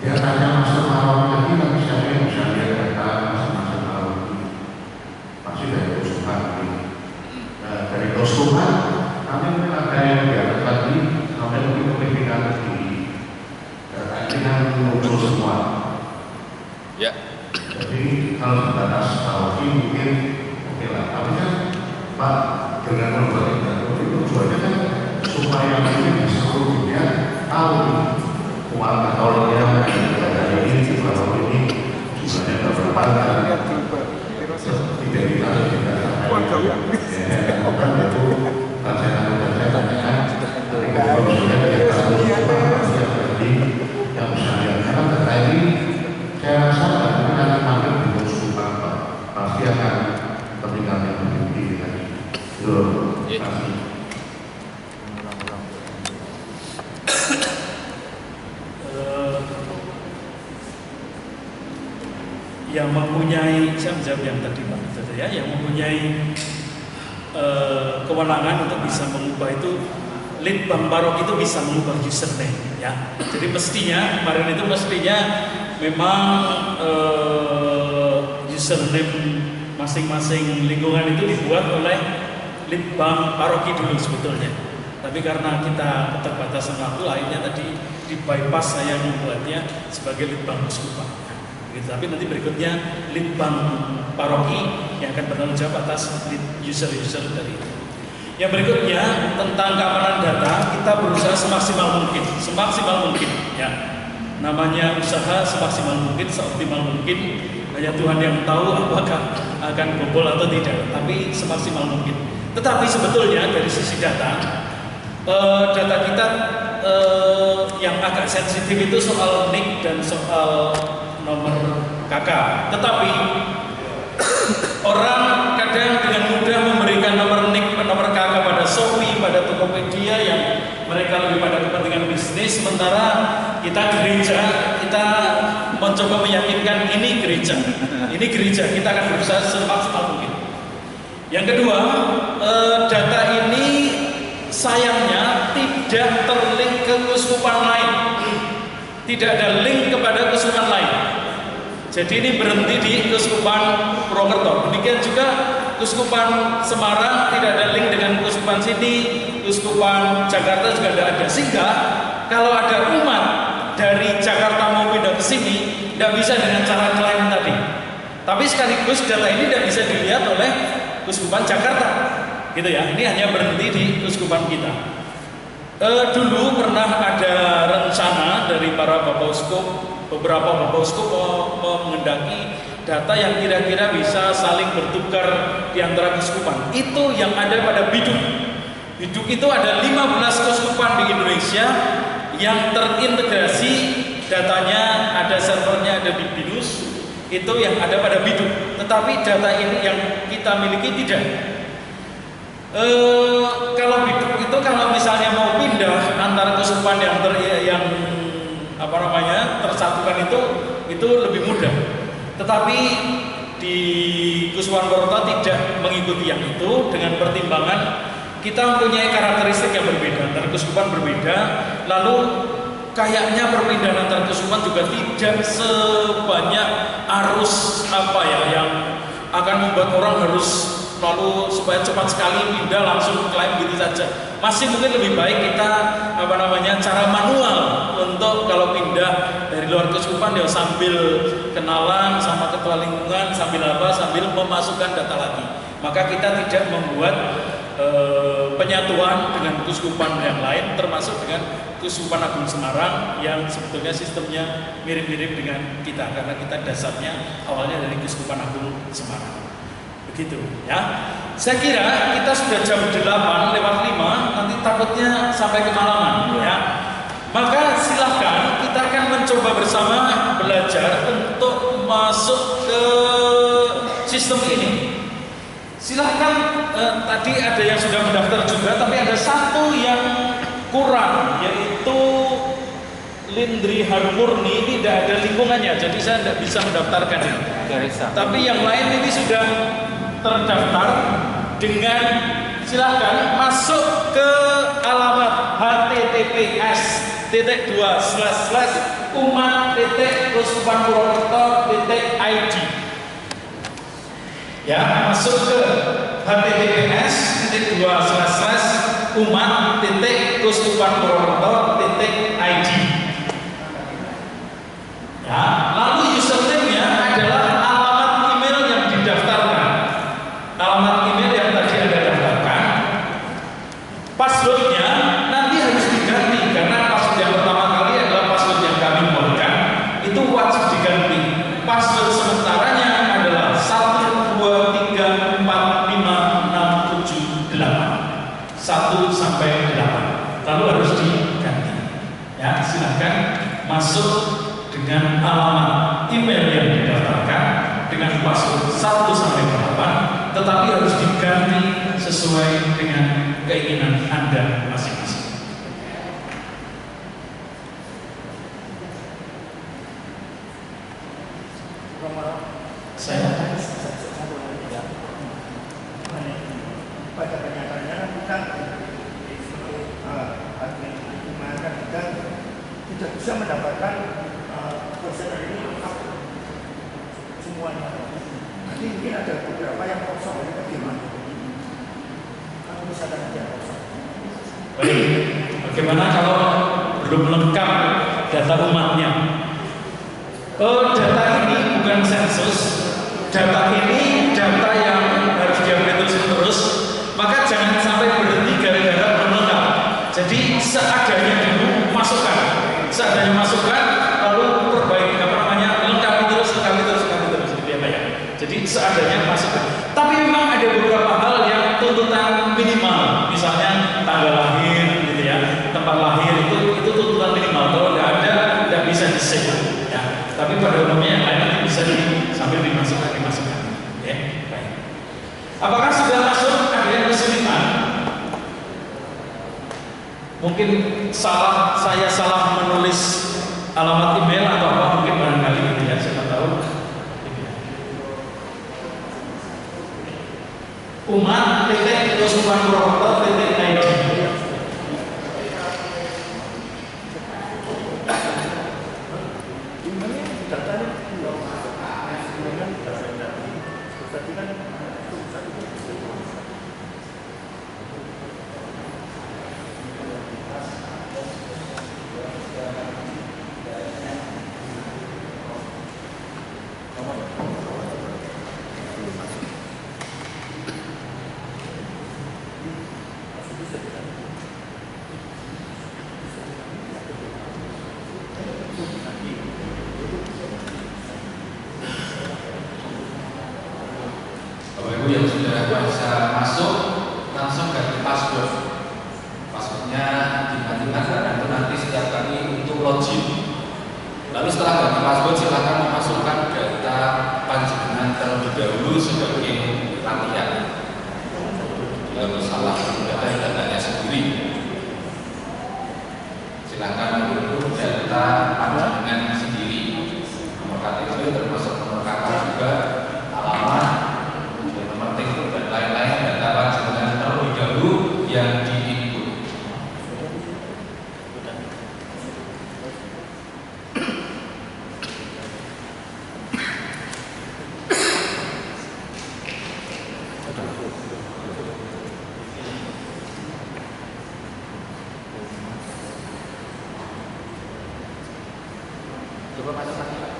Dia tanya masuk malam lagi, tapi siapa yang bisa lihat data masuk malam ini? Pasti dari Uskupan. Dari Uskupan, kami mungkin ada yang diatas lagi, sampai mungkin kepimpinan di data ini kan muncul semua. Ya. Jadi kalau sebatas paroki mungkin oke lah. Tapi kan Pak, dengan membuat itu tujuannya kan supaya ini seluruh dunia tahu umat Katolik yang ada ini juga ini jumlahnya berapa tidak ditaruh kita bukan itu saya tanyakan kalau misalnya kita tahu yang misalnya karena data ini saya rasa mungkin akan tampil di Uskupan Pak, pasti akan tertinggal yang lebih tinggi lagi. Terima kasih. Yang mempunyai, saya menjawab yang tadi Pak, ya, yang mempunyai kewenangan untuk bisa mengubah itu, litbang paroki itu bisa mengubah username, ya. Jadi mestinya kemarin itu memang username masing-masing lingkungan itu dibuat oleh litbang paroki dulu sebetulnya. Tapi karena kita keterbatasan waktu, akhirnya tadi di bypass saya membuatnya sebagai litbang uskupan. Gitu. Tapi nanti berikutnya litbang paroki yang akan bertanggung jawab atas user-user dari itu. Yang berikutnya tentang keamanan data, kita berusaha semaksimal mungkin, ya. Namanya usaha semaksimal mungkin, seoptimal mungkin. Hanya Tuhan yang tahu apakah akan bobol atau tidak. Tapi semaksimal mungkin. Tetapi sebetulnya dari sisi data kita yang agak sensitif itu soal NIK dan soal nomor KK. Tetapi orang kadang dengan mudah memberikan nomor NIK, nomor KK pada Shopee, pada Tokopedia yang mereka lebih pada kepentingan bisnis, sementara kita gereja, kita mencoba meyakinkan ini gereja, kita akan berusaha semaksimal mungkin. Yang kedua, data ini sayangnya tidak terlink ke keuskupan lain. Tidak ada link kepada keuskupan lain. Jadi ini berhenti di Keuskupan Purwokerto. Demikian juga Keuskupan Semarang tidak ada link dengan Keuskupan sini, Keuskupan Jakarta juga tidak ada. Sehingga kalau ada umat dari Jakarta mau pindah ke sini, tidak bisa dengan cara klaim tadi. Tapi sekaligus data ini tidak bisa dilihat oleh Keuskupan Jakarta, gitu ya. Ini hanya berhenti di keuskupan kita. Dulu pernah ada rencana dari para bapak uskup, beberapa bapak uskup mengendaki data yang kira-kira bisa saling bertukar di antara keuskupan. Itu yang ada pada Biduk. Biduk itu ada 15 keuskupan di Indonesia yang terintegrasi datanya, ada servernya, ada di BINUS. Itu yang ada pada Biduk. Tetapi data ini yang kita miliki tidak. Kalau tersatukan itu lebih mudah. Tetapi di Kuswan Purwokerto tidak mengikuti yang itu dengan pertimbangan kita mempunyai karakteristik yang berbeda, antar keuskupan berbeda, lalu kayaknya perpindahan antar keuskupan juga tidak sebanyak arus yang akan membuat orang harus lalu supaya cepat sekali pindah langsung klaim gitu saja. Masih mungkin lebih baik kita cara manual untuk kalau pindah dari luar keuskupan ya sambil kenalan sama ketua lingkungan, sambil memasukkan data lagi. Maka kita tidak membuat penyatuan dengan keuskupan yang lain, termasuk dengan Keuskupan Agung Semarang yang sebetulnya sistemnya mirip-mirip dengan kita karena kita dasarnya awalnya dari Keuskupan Agung Semarang. Begitu ya. Saya kira kita sudah jam 8:05, nanti takutnya sampai kemalaman ya. Maka silahkan kita akan mencoba bersama belajar untuk masuk ke sistem ini. Silahkan tadi ada yang sudah mendaftar juga, tapi ada satu yang kurang, yaitu Lindri Harmurni. Ini tidak ada lingkungannya, jadi saya tidak bisa mendaftarkan ini. Tapi yang lain ini sudah terdaftar dengan silahkan masuk ke alamat https://umat.keuskupanpurwokerto.id. Ya, masuk ke https://umat.keuskupanpurwokerto.id. Ya, lalu username-nya adalah alamat email yang didaftarkan. Alamat email yang tadi Anda daftarkan. Passwordnya nanti harus diganti karena password yang pertama kali adalah password yang kami buatkan. Itu wajib diganti. Password sementaranya adalah 1234567 1 sampai 8. Lalu harus diganti. Ya, silahkan masuk dengan alamat email yang didaftarkan dengan password 1 sampai 8, tetapi harus diganti sesuai dengan keinginan Anda masing-masing. Pada kenyataannya kita admin lingkungan kita tidak bisa mendapatkan kuesioner ini lengkap semuanya. Nanti mungkin ada beberapa yang kosong, ini bagaimana? Kalau misalkan ada yang kosong. Baik, bagaimana kalau belum lengkap data umatnya? Data ini bukan sensus, data ini data yang harus diupdate terus. Maka jangan sampai berhenti gara-gara belum lengkap. Jadi seadanya dulu masukkan, lalu perbaiki lengkapi terus gitu ya. Jadi seadanya masukkan. Tapi memang ada beberapa hal yang tuntutan minimal, misalnya tanggal lahir, gitu ya, tempat lahir itu tuntutan minimal. Kalau tidak bisa di-save. Ya. Tapi pada umumnya yang lain bisa sambil dimasukkan. Ya, baik. Apakah sudah masuk? Ada yang kesulitan? Mungkin saya salah menulis alamat email atau apa, mungkin barangkali gitu ya, siapa tahu. umat.keuskupanpurwokerto.id. Yang sudah bisa masuk langsung ganti password. Passwordnya dimatikan dan itu nanti setiap kali untuk login. Lalu setelah ganti password silakan memasukkan data panjenengan terlebih dahulu sebagai latihan. Lalu salah datanya sendiri. Silakan menunggu dan data panjenengan sendiri, nomor KTP termasuk nomor KK juga, alamat, nomor telepon dan lain-lain data panjenengan terlebih dahulu yang di-input. Coba masuk lagi Pak.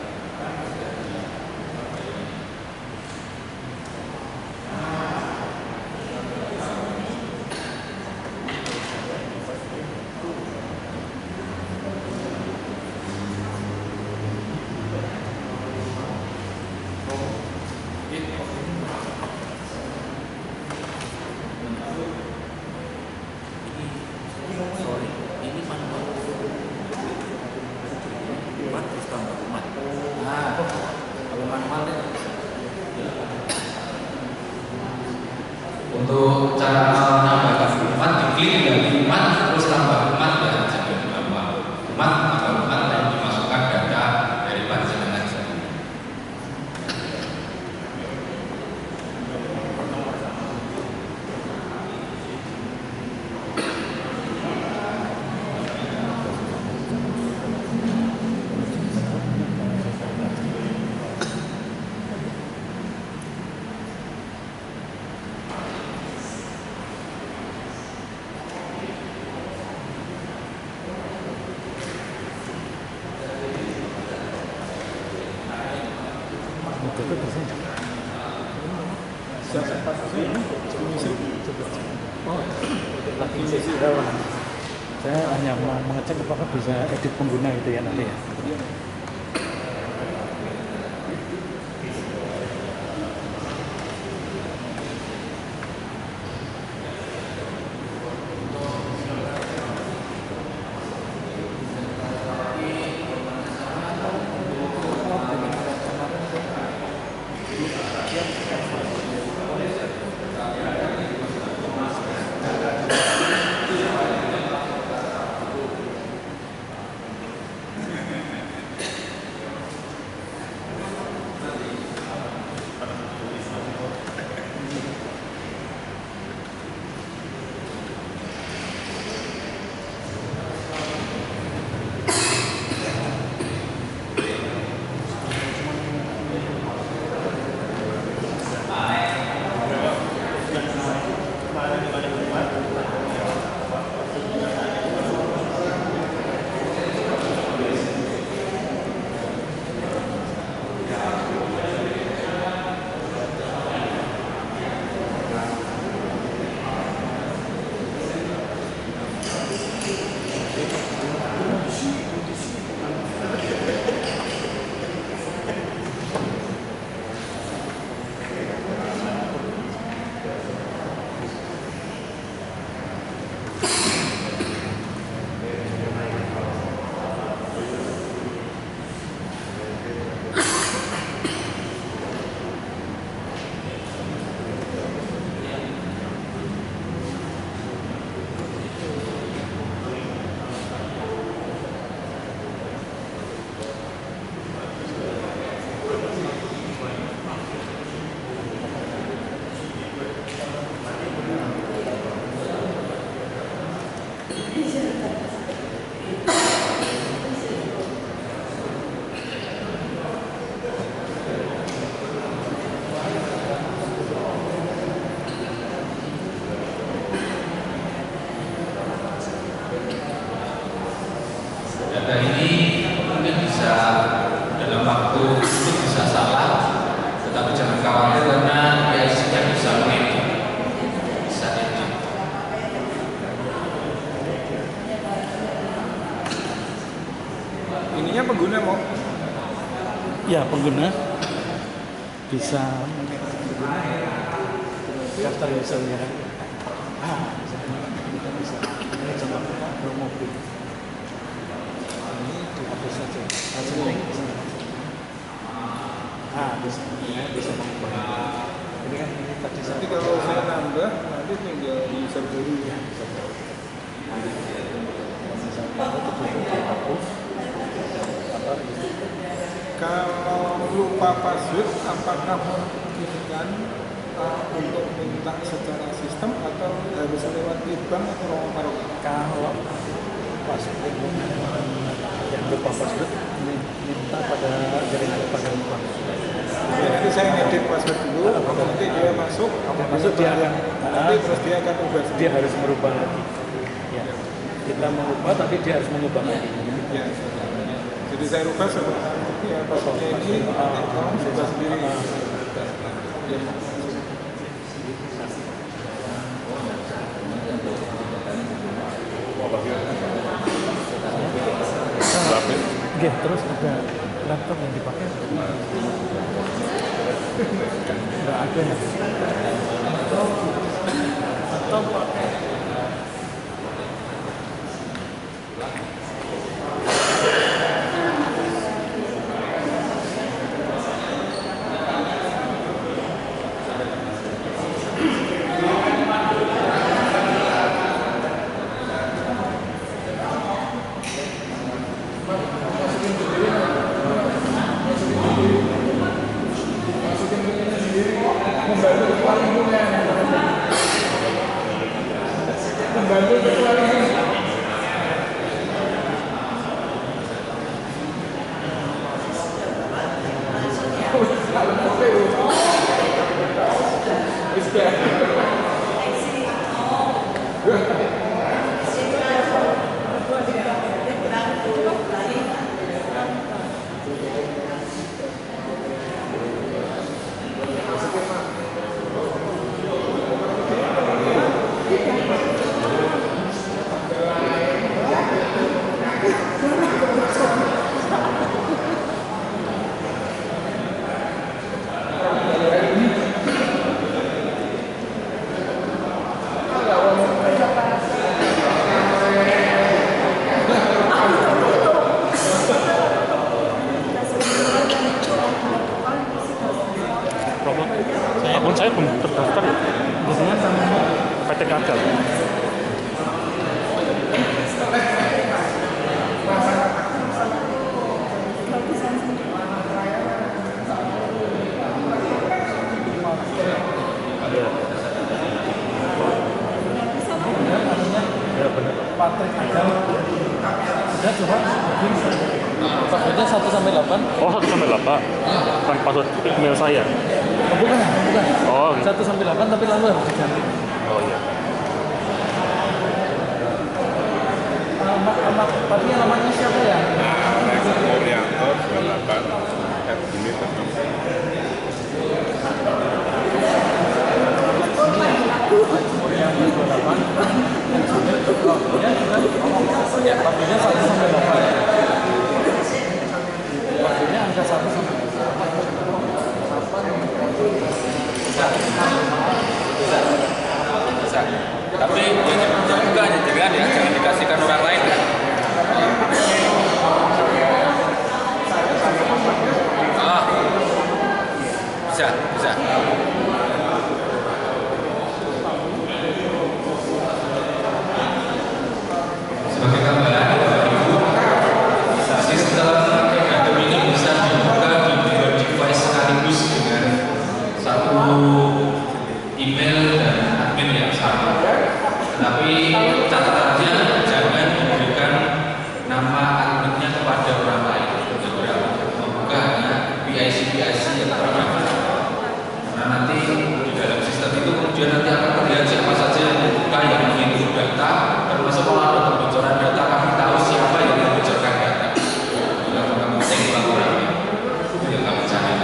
Sorry, ini manual. Umat terus tambah umat. Nah, kalau manual deh. Untuk cara menambahkan umat, diklik dari umat terus tambah umat dan jadi manual. Umat tambah umat dan dimasukkan data dari panjenengan sendiri. Saya hanya mau mengecek apakah bisa edit pengguna itu ya nanti ya. Data ini mungkin bisa dalam waktu itu bisa salah, tetapi jangan khawatir karena isinya bisa mengedit, bisa edit. Ininya pengguna mau? Ya, pengguna bisa daftar usernya kan. Bisa. Ini contoh mobil. Ini dihapus saja. Langsung link. Bisa mengubah. Ini kan ini tadi Nanti kalau saya nambah, nanti tinggal user baru ya. Misalnya itu dihapus. Pak Pasut, apakah memungkinkan untuk minta secara sistem atau harus lewat bank atau nomor? Kalau Pasut yang berupa Pasut minta pada jaringan pada bank. Ya, nanti saya ngedit password dulu, nanti dia masuk dia yang nanti terus dia akan ubah dia harus merubah lagi. Ya. Kita mengubah tapi dia harus mengubah lagi. Ya. Jadi saya rubah ya passwordnya ini kamu ubah sendiri. Ya. Oke, terus ada laptop yang dipakai nggak ada ya? Atau pakai saya belum terdaftar biasanya sama PT Kadal. Ya benar. Patrick Kadal. Ya coba passwordnya 1-8. Oh 1-8. Bukan password email saya. Oh, bukan. Oh 1-8 tapi lalu harus diganti. Oh iya. Tapi namanya siapa ya? Morianto 28 Pastinya 1-8. Pastinya angka 1-8. Bisa. Tapi jangan juga hanya jangan dikasihkan orang lain kan. Bisa. Sebagai tambahan, sistem Kadem ini bisa dibuka di dua device sekaligus dengan satu email dan admin yang sama. Tetapi catatannya jangan memberikan nama adminnya kepada orang lain. Membuka hanya PIC yang terdaftar. Karena nanti di dalam sistem itu kemudian nanti akan terlihat siapa saja yang membuka yang mengirim data, termasuk kalau ada kebocoran data kami tahu siapa yang membocorkan data. Yang penting laporannya itu yang kami cari.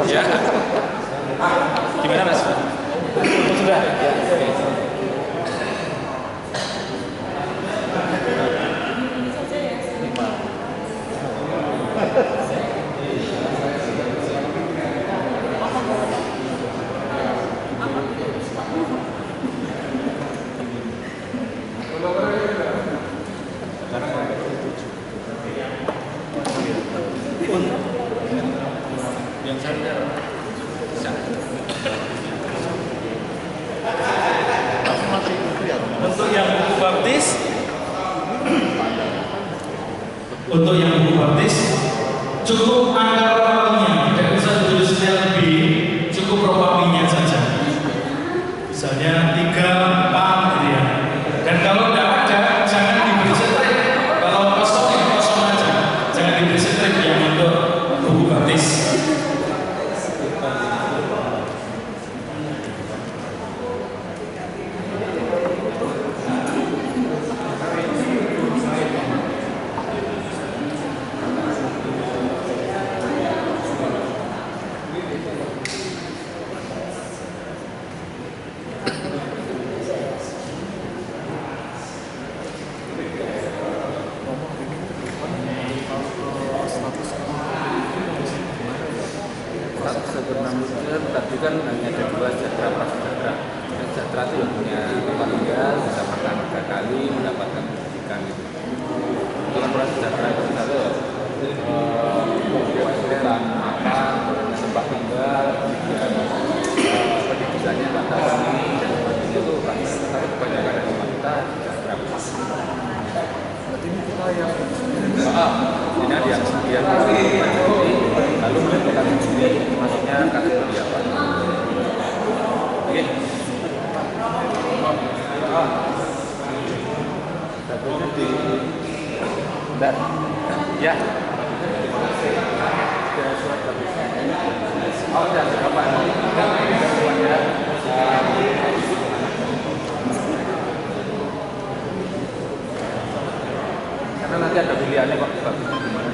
Ya. Gimana Mas? Sudah. Ya. Yang saya Untuk yang buku baptis, untuk yang buku baptis cukup angka ropapinya, tidak usah ditulisnya lebih, cukup ropapinya saja. Misalnya 3, 4 gitu ya. Dan kalau tidak ada, jangan diberi strip. Kalau kosong ya kosong aja, jangan diberi strip yang untuk buku baptis. Tadi kan hanya ada 2 sejahtera prasejahtera. Sejahtera itu yang punya tempat tinggal, bisa makan 3 kali, mendapatkan pendidikan gitu. Untuk prasejahtera itu misalnya kewajiban makan, tempat tinggal, pendidikannya tak terpenuhi dan sebagainya itu kan. Tapi kebanyakan dari kita sejahtera. Berarti ini kita yang ini yang sekian lalu menentukan sendiri maksudnya kategori apa? Oke. Satunya di dan ya. Surat baptisnya. Oh dan apa? Semuanya. Karena nanti ada pilihannya kok baptisnya gimana.